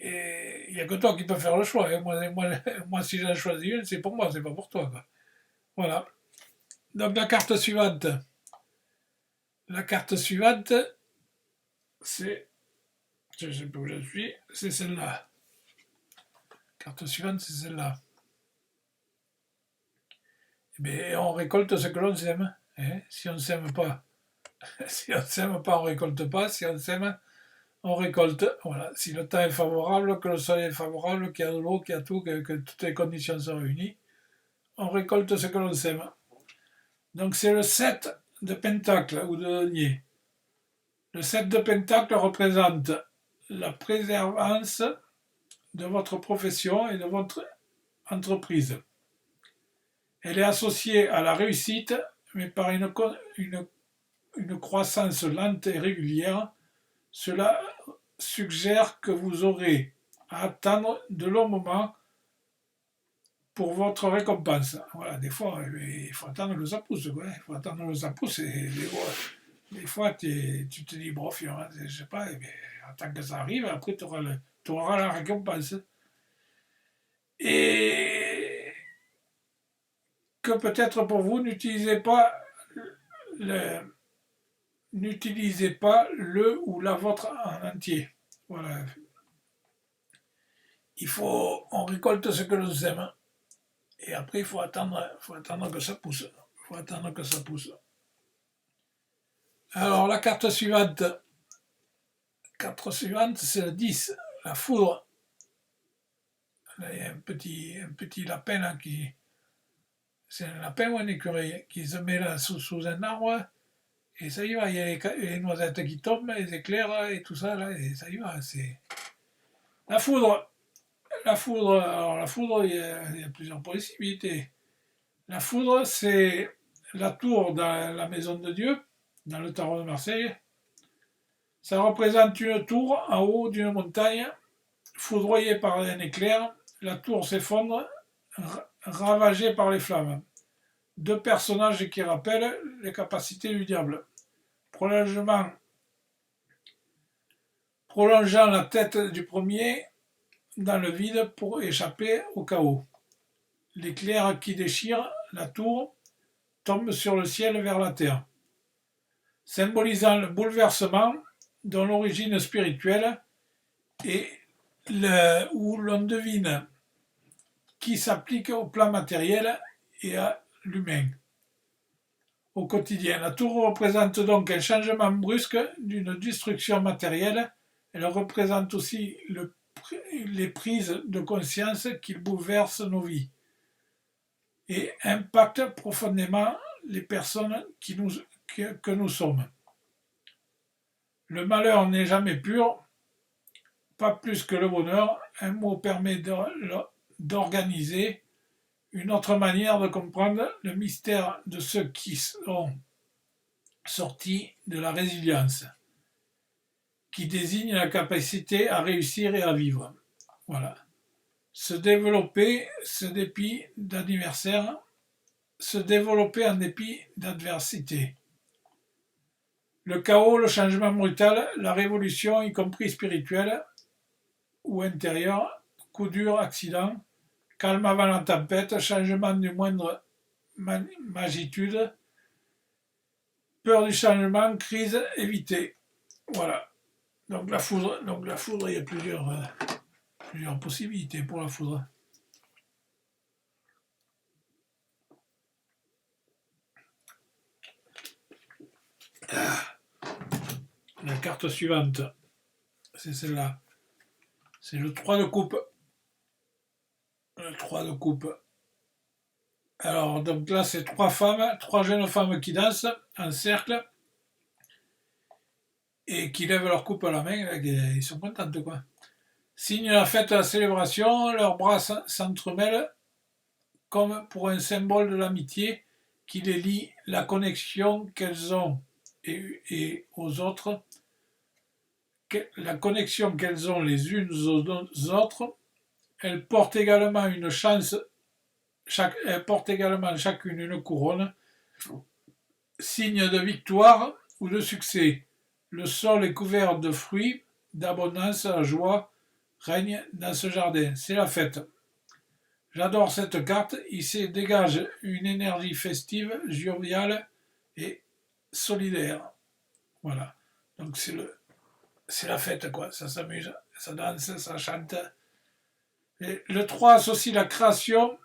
Speaker 1: Et il n'y a que toi qui peux faire le choix. Hein. Moi, si j'en choisis une, c'est pour moi, c'est pas pour toi. Quoi. Voilà. Donc la carte suivante. La carte suivante, c'est. Je ne sais plus où je suis, c'est celle-là. La carte suivante, c'est celle-là. Eh bien, on récolte ce que l'on sème. Hein. Si on ne sème pas, si on ne sème pas, on ne récolte pas. Si on sème, on récolte. Voilà. Si le temps est favorable, que le soleil est favorable, qu'il y a de l'eau, qu'il y a tout, que toutes les conditions sont réunies, on récolte ce que l'on sème. Donc c'est le 7 de pentacle ou de denier. Le 7 de pentacle représente la préservance de votre profession et de votre entreprise. Elle est associée à la réussite, mais par une croissance lente et régulière. Cela suggère que vous aurez à attendre de longs moments pour votre récompense. Voilà, des fois, il faut attendre que ça pousse, quoi. Il faut attendre que ça pousse. Et des fois tu te dis, bon, je sais pas, attends que ça arrive, après tu auras la récompense. Et que peut-être pour vous, le, n'utilisez pas le ou la vôtre en entier. Voilà. On récolte ce que l'on sème. Et après, il faut attendre que ça pousse. Il faut attendre que ça pousse. Alors, la carte suivante, c'est le 10, la foudre. Là, il y a un petit lapin là, c'est un lapin ou un écureuil qui se met là sous un arbre, et ça y va, il y a les noisettes qui tombent, les éclairs et tout ça, là, et ça y va. C'est la foudre. Alors la foudre, il y a plusieurs possibilités. La foudre, c'est la tour dans la maison de Dieu, dans le tarot de Marseille. Ça représente une tour en haut d'une montagne, foudroyée par un éclair. La tour s'effondre, ravagée par les flammes. Deux personnages qui rappellent les capacités du diable. Prolongeant la tête du premier dans le vide pour échapper au chaos. L'éclair qui déchire la tour tombe sur le ciel vers la terre, symbolisant le bouleversement dont l'origine spirituelle et où l'on devine qui s'applique au plan matériel et à l'humain au quotidien. La tour représente donc un changement brusque d'une destruction matérielle. Elle représente aussi les prises de conscience qui bouleversent nos vies et impactent profondément les personnes que nous sommes. Le malheur n'est jamais pur, pas plus que le bonheur. Un mot permet d'organiser une autre manière de comprendre le mystère de ceux qui sont sortis de la résilience, qui désigne la capacité à réussir et à vivre. Voilà. Se développer en dépit d'adversité. Le chaos, le changement brutal, la révolution, y compris spirituelle ou intérieure, coup dur, accident, calme avant la tempête, changement du moindre magnitude, peur du changement, crise évitée. Voilà. Donc la foudre, il y a plusieurs possibilités pour la foudre. La carte suivante, c'est celle-là. C'est le 3 de coupe. Le 3 de coupe. Alors, donc là, c'est trois jeunes femmes qui dansent en cercle et qui lèvent leur coupe à la main. Là, ils sont contentes, quoi. Signe la fête de la célébration, leurs bras s'entremêlent comme pour un symbole de l'amitié qui les lie, la connexion qu'elles ont et aux autres, la connexion qu'elles ont les unes aux autres. Elles portent également chacune une couronne, signe de victoire ou de succès. Le sol est couvert de fruits, d'abondance, la joie règne dans ce jardin. C'est la fête. J'adore cette carte, il se dégage une énergie festive, joviale et solidaire. Voilà. Donc c'est la fête, quoi. Ça s'amuse, ça danse, ça chante. Et le 3 associe la création,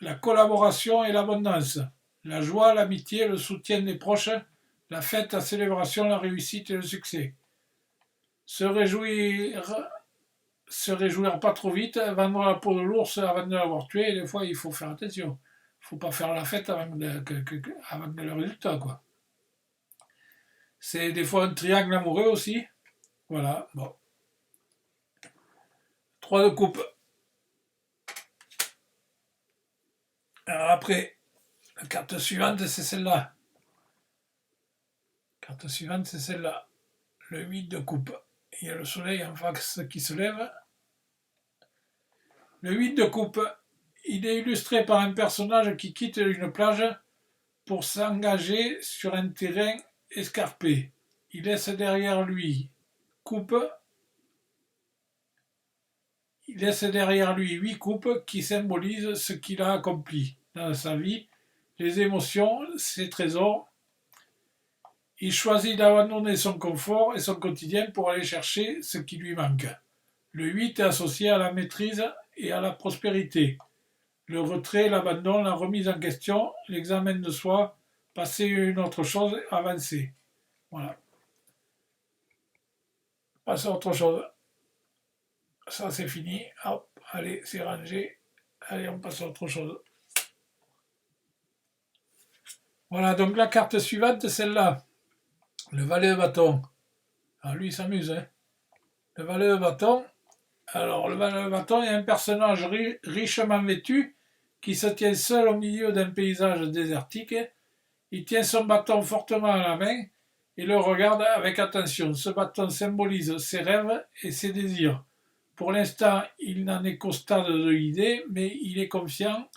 Speaker 1: la collaboration et l'abondance. La joie, l'amitié, le soutien des proches, la fête, la célébration, la réussite et le succès. Se réjouir pas trop vite, vendre la peau de l'ours avant de l'avoir tué, des fois il faut faire attention. Il ne faut pas faire la fête avant le résultat, quoi. C'est des fois un triangle amoureux aussi. Voilà, bon. 3 de coupe. Alors après, la carte suivante, c'est celle-là. La carte suivante, c'est celle-là. Le 8 de coupe. Il y a le soleil en face qui se lève. Le 8 de coupe, Il est illustré par un personnage qui quitte une plage pour s'engager sur un terrain escarpé. Il laisse derrière lui coupe Il laisse derrière lui 8 coupes qui symbolisent ce qu'il a accompli dans sa vie, les émotions, ses trésors. Il choisit d'abandonner son confort et son quotidien pour aller chercher ce qui lui manque. Le 8 est associé à la maîtrise et à la prospérité. Le retrait, l'abandon, la remise en question, l'examen de soi, passer à une autre chose, avancer. Voilà. Passer à autre chose. Ça, c'est fini. Hop, allez, c'est rangé. Allez, on passe à autre chose. Voilà, donc la carte suivante, celle-là. Le valet de bâton. Alors lui, il s'amuse, hein. Le valet de bâton. Alors, le valet de bâton est un personnage richement vêtu qui se tient seul au milieu d'un paysage désertique. Il tient son bâton fortement à la main et le regarde avec attention. Ce bâton symbolise ses rêves et ses désirs. Pour l'instant, il n'en est qu'au stade de l'idée, mais il est confiant.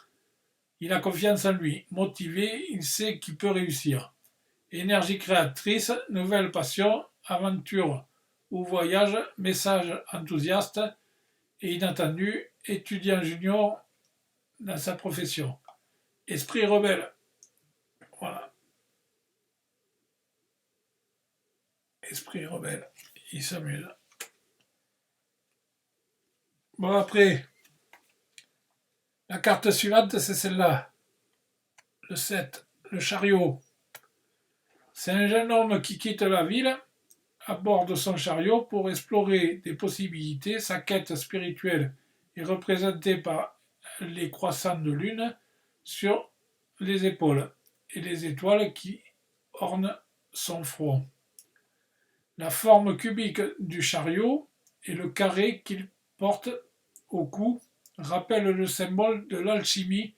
Speaker 1: Il a confiance en lui. Motivé, il sait qu'il peut réussir. Énergie créatrice, nouvelle passion, aventure ou voyage, message enthousiaste et inattendu, étudiant junior dans sa profession. Esprit rebelle. Voilà. Esprit rebelle. Il s'amuse. Bon, après, la carte suivante, c'est celle-là. Le 7, le chariot. C'est un jeune homme qui quitte la ville à bord de son chariot pour explorer des possibilités. Sa quête spirituelle est représentée par les croissants de lune sur les épaules et les étoiles qui ornent son front. La forme cubique du chariot et le carré qu'il porte au cou rappellent le symbole de l'alchimie,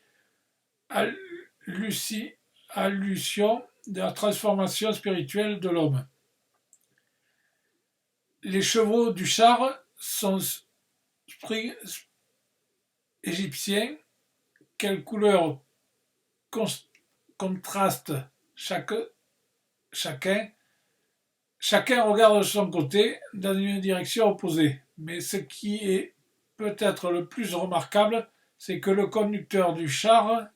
Speaker 1: allusion de la transformation spirituelle de l'homme. Les chevaux du char sont égyptiens. Quelle couleur contraste chacun Chacun regarde de son côté dans une direction opposée. Mais ce qui est peut-être le plus remarquable, c'est que le conducteur du char,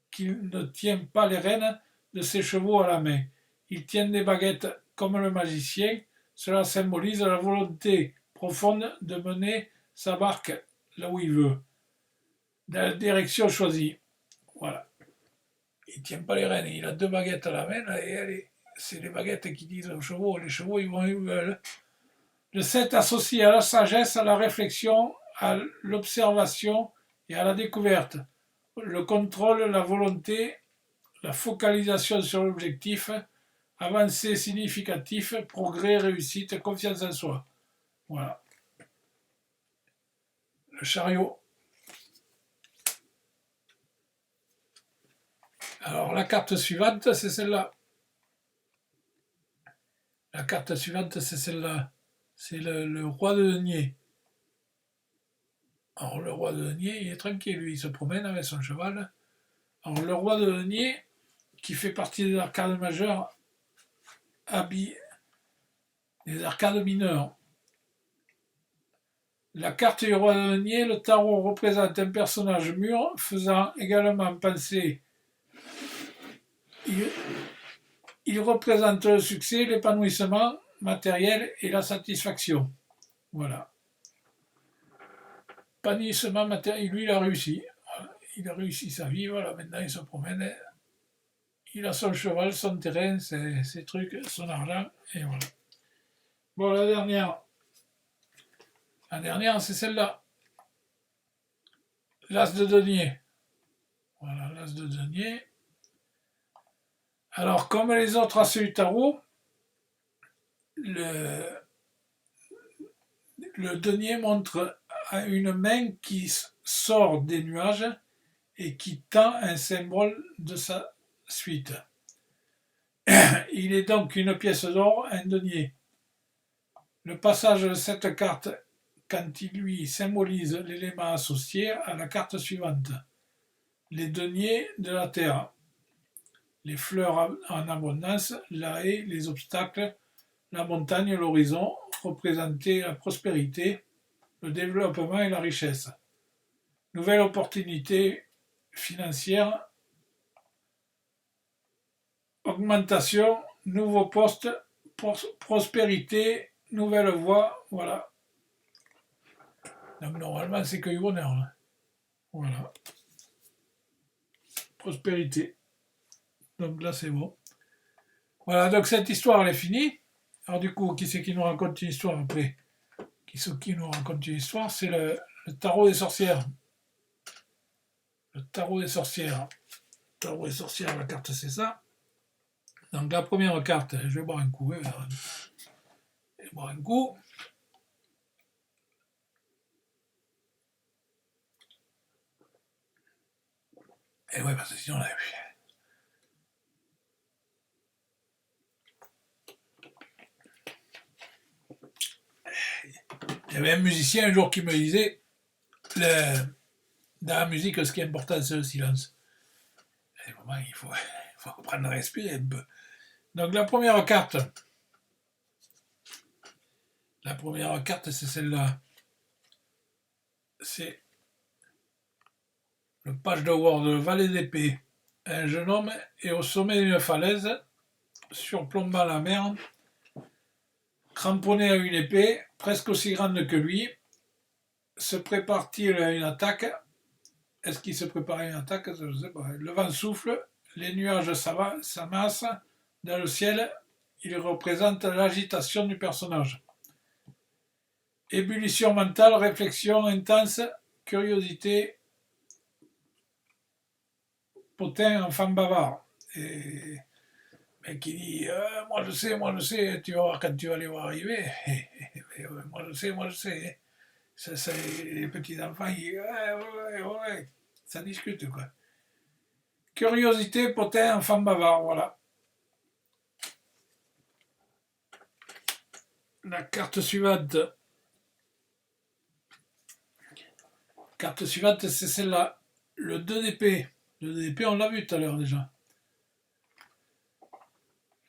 Speaker 1: qu'il ne tient pas les rênes de ses chevaux à la main. Il tient des baguettes comme le magicien. Cela symbolise la volonté profonde de mener sa barque là où il veut, dans la direction choisie. Voilà. Il ne tient pas les rênes, il a 2 baguettes à la main, et c'est les baguettes qui disent aux chevaux, les chevaux ils vont où ils veulent. Le 7 associé à la sagesse, à la réflexion, à l'observation et à la découverte. Le contrôle, la volonté, la focalisation sur l'objectif, avancée significatif, progrès, réussite, confiance en soi. Voilà. Le chariot. Alors la carte suivante, c'est celle-là. La carte suivante, c'est celle-là. C'est le roi de denier. Alors le roi de denier, il est tranquille, lui, il se promène avec son cheval. Alors le roi de denier, qui fait partie des arcades majeures, des arcades mineures. La carte du roi de denier, le tarot représente un personnage mûr, faisant également penser. Il représente le succès, l'épanouissement matériel et la satisfaction. Voilà. Épanouissement matériel, lui, il a réussi. Il a réussi sa vie, voilà, maintenant il se promène. Il a son cheval, son terrain, ses trucs, son argent, et voilà. Bon, la dernière. La dernière, c'est celle-là. L'as de denier. Voilà, l'as de denier. Alors, comme les autres as du tarot, le denier montre une main qui sort des nuages et qui tend un symbole de sa suite. Il est donc une pièce d'or, un denier. Le passage de cette carte quand il lui symbolise l'élément associé à la carte suivante. Les deniers de la terre, les fleurs en abondance, la haie, les obstacles, la montagne, l'horizon, représenter la prospérité, le développement et la richesse. Nouvelle opportunité financière, augmentation, nouveau poste, prospérité, nouvelle voie, voilà. Donc normalement c'est que du bonheur. Hein. Voilà. Prospérité. Donc là c'est bon. Voilà, donc cette histoire elle est finie. Alors du coup, qui c'est qui nous raconte une histoire après? Qui c'est qui nous raconte une histoire? C'est le tarot des sorcières. Le tarot des sorcières. Le tarot des sorcières, la carte c'est ça. Donc la première carte, je vais boire un coup. Je vais boire un coup. Et ouais, parce que sinon là. Il y avait un musicien un jour qui me disait dans la musique, ce qui est important, c'est le silence. Et vraiment, il faut apprendre à respirer un peu. Donc la première carte, c'est celle-là. C'est le page de Word, le valet d'épée. Un jeune homme est au sommet d'une falaise, surplombant la mer, cramponné à une épée, presque aussi grande que lui. Se prépare-t-il à une attaque? Est-ce qu'il se prépare à une attaque? Je ne sais pas. Le vent souffle, les nuages s'amassent dans le ciel. Il représente l'agitation du personnage. Ébullition mentale, réflexion intense, curiosité, potin, enfant bavard. Et mec qui dit moi je sais, tu vas voir quand tu vas les voir arriver. Moi je sais. Ça, les petits enfants, ils disent ouais, ça discute quoi. Curiosité, potin, enfant bavard, voilà. La carte suivante. Carte suivante, c'est celle-là. Le 2 d'épée. Le 2 d'épée, on l'a vu tout à l'heure déjà.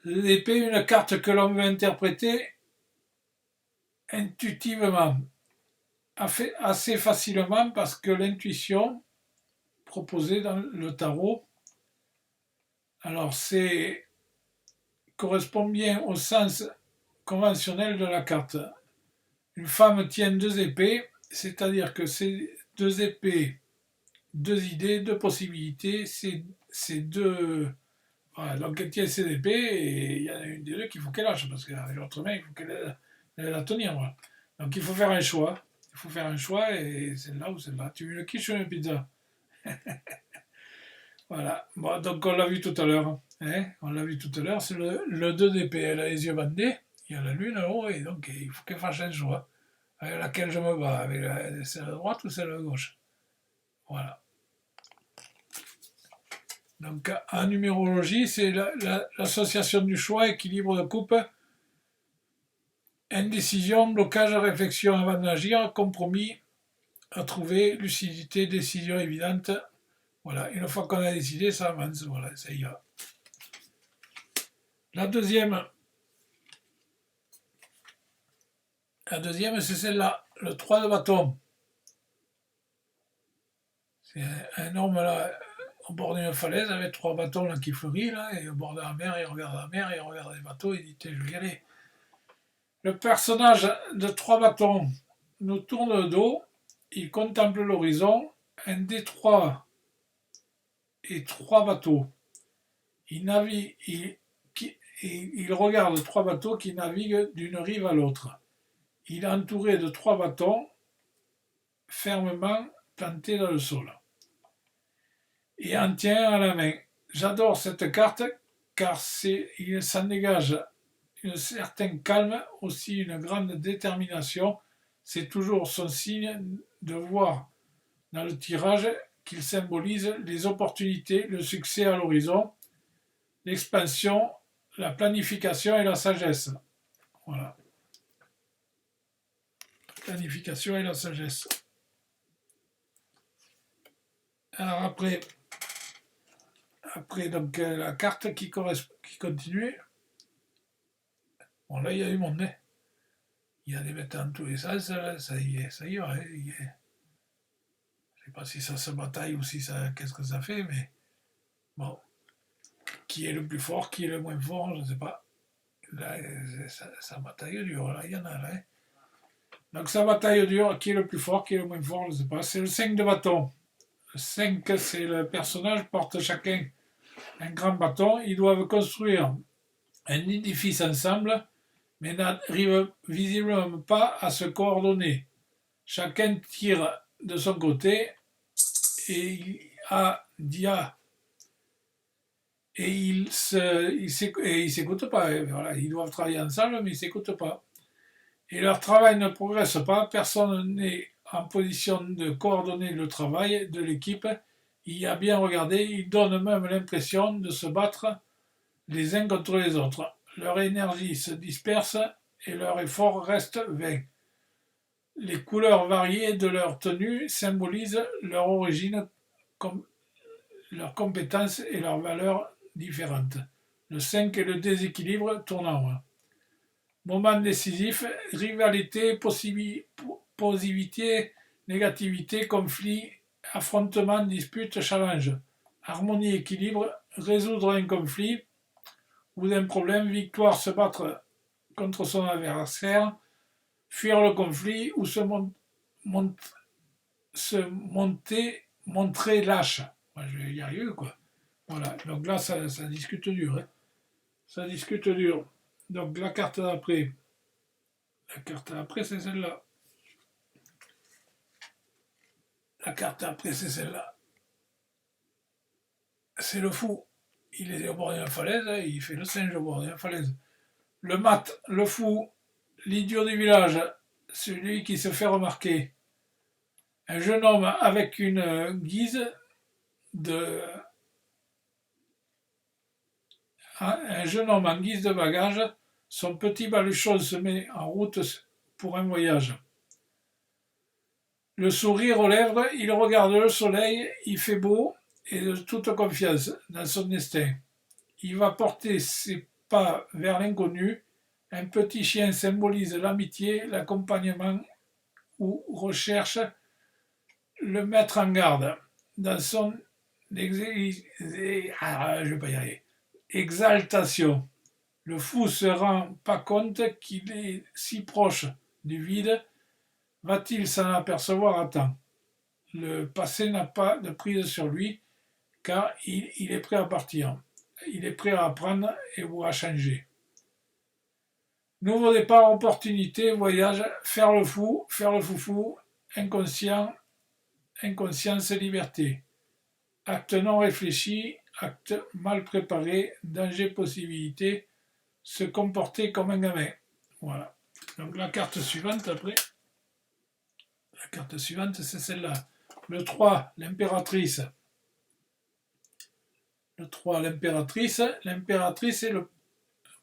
Speaker 1: Le 2 d'épée, une carte que l'on veut interpréter intuitivement. Assez facilement parce que l'intuition proposée dans le tarot, alors c'est correspond bien au sens conventionnel de la carte. Une femme tient 2 épées, c'est-à-dire que c'est 2 épées, 2 idées, 2 possibilités, c'est 2. Voilà, donc elle tient ses épées et il y en a une des deux qu'il faut qu'elle lâche parce qu'avec l'autre main, il faut qu'elle la tenir. Voilà. Donc il faut faire un choix. Il faut faire un choix et celle-là ou celle-là. Tu veux le quiche ou une pizza? Voilà. Bon, donc on l'a vu tout à l'heure. Hein, on l'a vu tout à l'heure, c'est le 2 d'épée. Elle a les yeux bandés, il y a la lune là-haut et donc il faut qu'elle fasse un choix. Avec laquelle je me bats, avec celle à droite ou celle à gauche. Voilà. Donc en numérologie, c'est l'association du choix, équilibre de coupe, indécision, blocage, réflexion avant d'agir, compromis à trouver, lucidité, décision évidente. Voilà, une fois qu'on a décidé, ça avance, voilà, ça y va. La deuxième, c'est celle-là, le 3 de bâton. C'est un homme là, au bord d'une falaise avec 3 bâtons là, qui fleurissent, là, et au bord de la mer, il regarde la mer, il regarde les bateaux, il dit, je vais y aller. Le personnage de 3 bâtons nous tourne le dos, il contemple l'horizon, un détroit et 3 bateaux. Il regarde 3 bateaux qui naviguent d'une rive à l'autre. Il est entouré de 3 bâtons fermement plantés dans le sol. Et en tient à la main. J'adore cette carte car il s'en dégage un certain calme, aussi une grande détermination. C'est toujours son signe de voir dans le tirage qu'il symbolise les opportunités, le succès à l'horizon, l'expansion, la planification et la sagesse. Voilà. planification et la sagesse. Alors après donc la carte qui continue. Bon là il y a du monde, hein. Il y a des bêtes dans tous les sens, là, ça y va. Hein, je sais pas si ça se bataille ou si ça. Qu'est-ce que ça fait, mais bon. Qui est le plus fort, qui est le moins fort, je ne sais pas. Là, ça bataille dure, là, il y en a là. Hein. Donc ça bataille dure, qui est le plus fort, qui est le moins fort, je ne sais pas. C'est le 5 de bâton. Le 5, c'est le personnage, porte chacun un grand bâton. Ils doivent construire un édifice ensemble, mais n'arrivent visiblement pas à se coordonner. Chacun tire de son côté et ils s'écoutent pas. Voilà, ils doivent travailler ensemble, mais ils s'écoutent pas. Et leur travail ne progresse pas. Personne n'est en position de coordonner le travail de l'équipe. Il y a bien regardé, ils donnent même l'impression de se battre les uns contre les autres. Leur énergie se disperse et leur effort reste vain. Les couleurs variées de leur tenue symbolisent leur origine, leurs compétences et leurs valeurs différentes. Le 5 est le déséquilibre tournant. Moment décisif, rivalité, positivité, négativité, conflit, affrontement, dispute, challenge. Harmonie, équilibre, résoudre un conflit ou un problème, victoire, se battre contre son adversaire, fuir le conflit ou montrer lâche. Moi, je vais y arriver, quoi. Voilà, donc là, ça discute dur. Hein. Ça discute dur. Donc la carte d'après, c'est celle-là. La carte d'après, c'est celle-là. C'est le fou. Il est au bord d'une falaise, hein, il fait le singe au bord d'une falaise. Le mat, le fou, l'idiot du village, celui qui se fait remarquer. Un jeune homme avec une guise de... Un jeune homme en guise de bagage, son petit baluchon se met en route pour un voyage. Le sourire aux lèvres, il regarde le soleil, il fait beau et de toute confiance dans son destin. Il va porter ses pas vers l'inconnu. Un petit chien symbolise l'amitié, l'accompagnement ou recherche le mettre en garde. Dans son exaltation, le fou ne se rend pas compte qu'il est si proche du vide. Va-t-il s'en apercevoir à temps? Le passé n'a pas de prise sur lui, car il est prêt à partir. Il est prêt à apprendre et ou à changer. Nouveau départ, opportunité, voyage, faire le foufou, inconscience, liberté. Acte non réfléchi, acte mal préparé, danger, possibilité, se comporter comme un gamin. Voilà. Donc la carte suivante après. La carte suivante, c'est celle-là. Le 3, l'impératrice. Le 3, l'impératrice. L'impératrice est le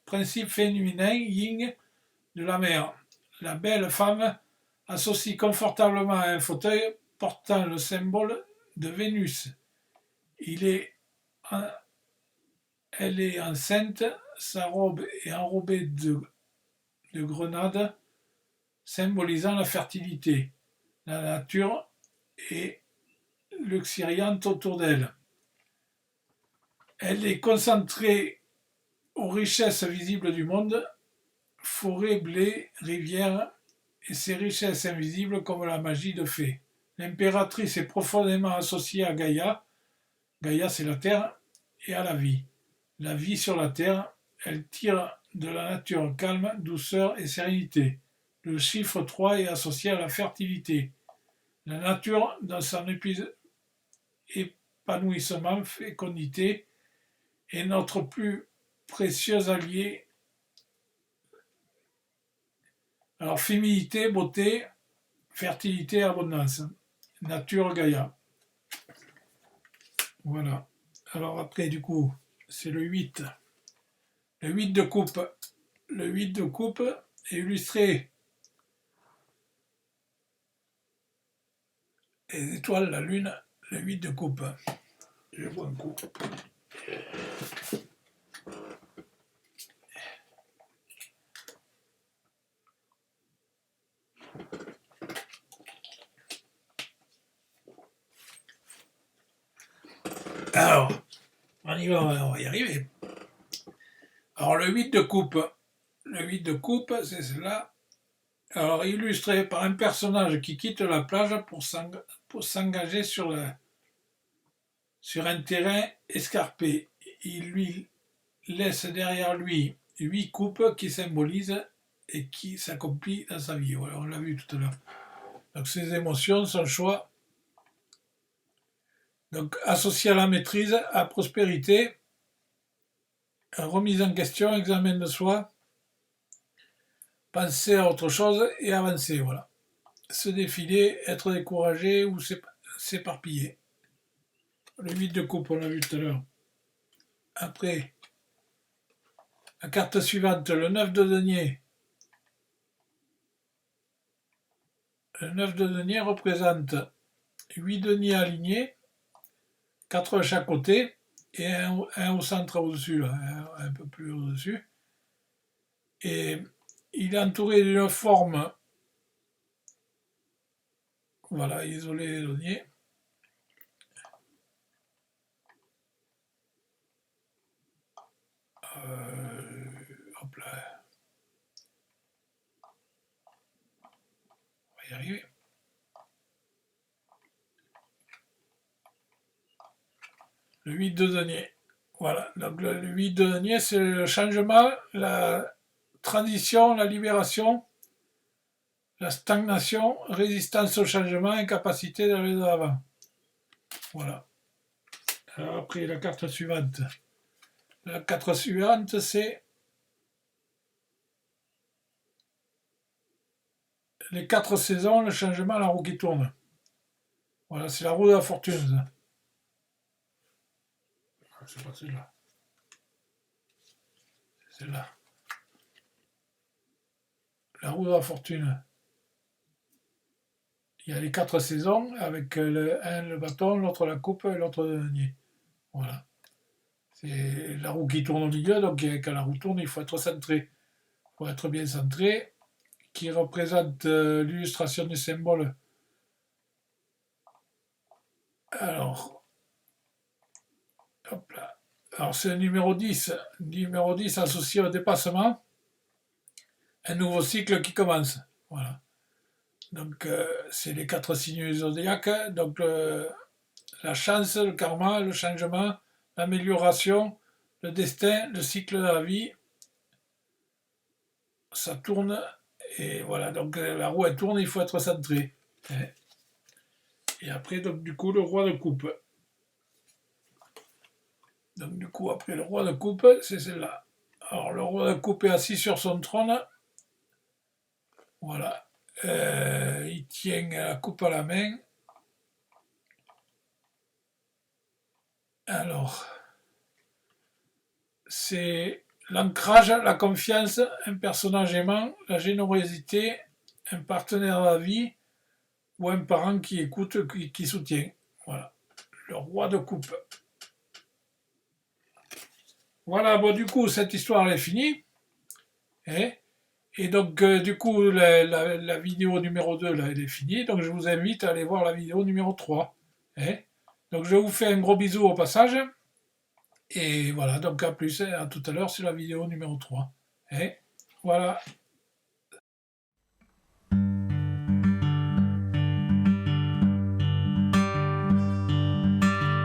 Speaker 1: principe féminin yin de la mère. La belle femme associe confortablement à un fauteuil portant le symbole de Vénus. Elle est enceinte, sa robe est enrobée de grenades symbolisant la fertilité. La nature est luxuriante autour d'elle. Elle est concentrée aux richesses visibles du monde, forêts, blé, rivières, et ces richesses invisibles comme la magie de fées. L'impératrice est profondément associée à Gaïa. Gaïa, c'est la terre, et à la vie. La vie sur la terre, elle tire de la nature calme, douceur et sérénité. Le chiffre 3 est associé à la fertilité. La nature, dans son épanouissement, fécondité, est notre plus précieux allié. Alors, féminité, beauté, fertilité, abondance. Nature, Gaïa. Voilà. Alors après, du coup, c'est le 8. Le 8 de coupe. Le 8 de coupe est illustré les étoiles, la lune, le 8 de coupe. Je bois un coup. Alors, on va y arriver. Alors, le 8 de coupe. Le 8 de coupe, c'est cela. Alors, illustré par un personnage qui quitte la plage pour s'engager sur un terrain escarpé. Il lui laisse derrière lui 8 coupes qui symbolisent et qui s'accomplissent dans sa vie. Voilà, on l'a vu tout à l'heure. Donc, ses émotions, son choix. Donc, associé à la maîtrise, à prospérité, remise en question, examen de soi, penser à autre chose et avancer, voilà. Se défiler, être découragé ou s'éparpiller. Le 8 de coupe, on l'a vu tout à l'heure. Après, la carte suivante, le 9 de denier. Le 9 de denier représente 8 deniers alignés, 4 de chaque côté, et un au centre au-dessus, là, un peu plus au-dessus. Et il est entouré d'une forme, voilà, isolé les deniers. Hop là. On va y arriver. Le 8 de denier. Voilà, donc le 8 de denier, c'est le changement, la transition, la libération, la stagnation, résistance au changement, incapacité d'aller de l'avant. Voilà. Alors après, la carte suivante. La carte suivante, c'est les 4 saisons, le changement, la roue qui tourne. Voilà, c'est la roue de la fortune. C'est pas celle-là. C'est celle-là. La roue de la fortune. Il y a les 4 saisons avec le bâton, l'autre la coupe et l'autre le denier. Voilà. C'est la roue qui tourne au milieu, donc quand la roue tourne, il faut être centré. Il faut être bien centré, qui représente l'illustration du symbole. Alors, hop là. Alors c'est le numéro 10. Numéro 10 associé au dépassement. Un nouveau cycle qui commence. Voilà. Donc c'est les 4 signes du zodiaque. Donc la chance, le karma, le changement, l'amélioration, le destin, le cycle de la vie. Ça tourne et voilà. Donc la roue elle tourne, il faut être centré. Et après donc du coup le roi de coupe. Donc du coup après le roi de coupe, c'est celle-là. Alors le roi de coupe est assis sur son trône. Voilà. Il tient la coupe à la main. Alors, c'est l'ancrage, la confiance, un personnage aimant, la générosité, un partenaire à la vie ou un parent qui écoute, qui soutient. Voilà. Le roi de coupe. Voilà, bon, du coup, cette histoire elle est finie. Et donc, du coup, la vidéo numéro 2, là, elle est finie. Donc, je vous invite à aller voir la vidéo numéro 3. Donc, je vous fais un gros bisou au passage. Et voilà, donc à plus, à tout à l'heure sur la vidéo numéro 3. Voilà.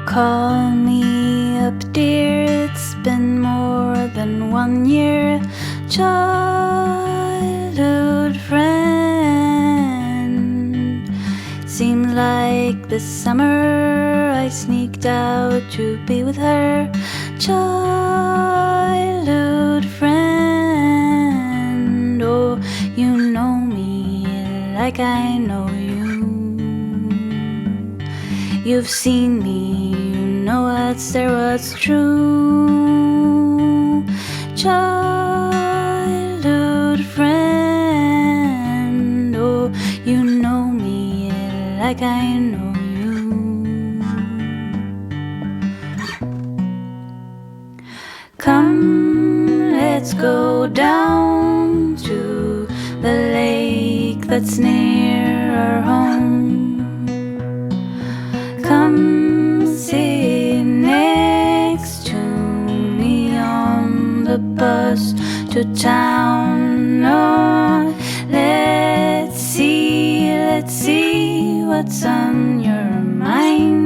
Speaker 2: Call me up, dear, it's been more than 1 year. Childhood friend. Seemed like this summer I sneaked out to be with her. Childhood friend. Oh, you know me like I know you. You've seen me, you know what's there, what's true. Childhood friend, oh, you know me like I know you. Come, let's go down to the lake that's near our home. Come sit next to me on the bus to town. Oh, let's see what's on your mind.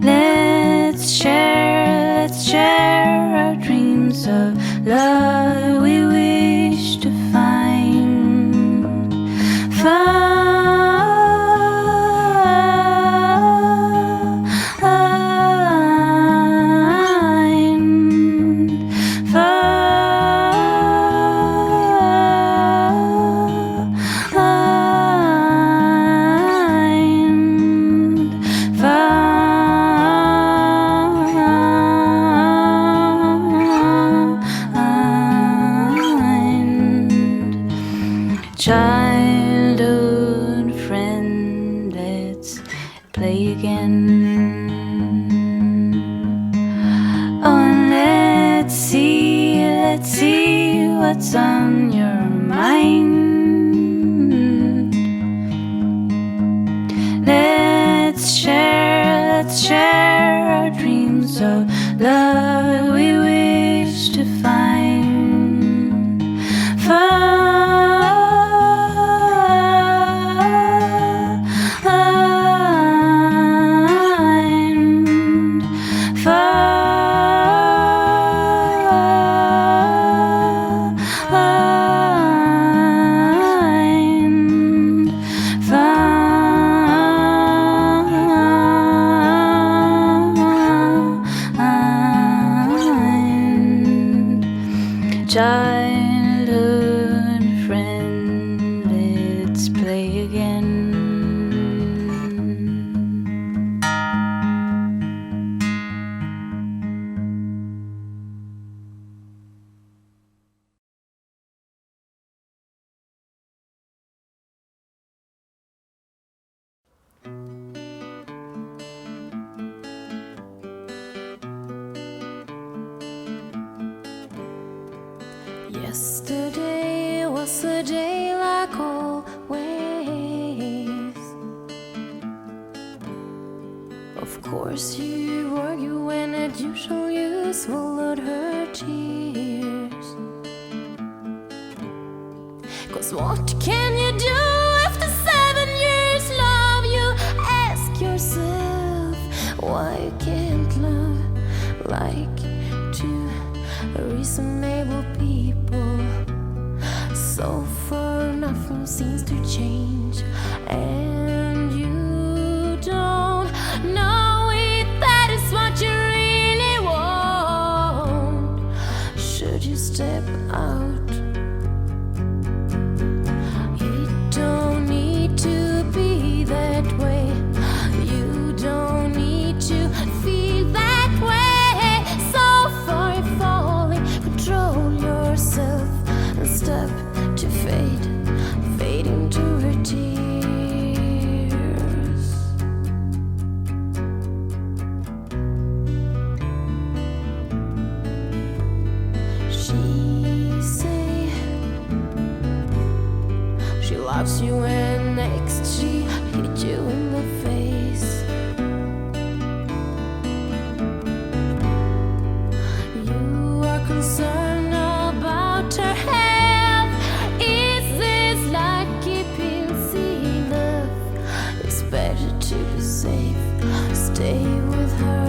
Speaker 2: Let's share our dreams of love we wish to find. Childhood friend, let's play again. Oh, and let's see what's on your mind. Let's share our dreams of love we wish to find. Childhood friend, let's play again.
Speaker 3: Yesterday was a day like always. Of course you argue when as usual you swallowed her tears. 'Cause what can you do after 7 years love? You ask yourself why you can't love like two reasonable people. So far nothing seems to change, and you don't know if that is what you really want. Should you step out? It don't need to be that way. You don't need to feel that way. So far falling, control yourself and stop to fade into her tears. She say she loves you and next she hit you in the face. You are concerned about her health. Is this like keeping enough? It's better to be safe. Stay with her.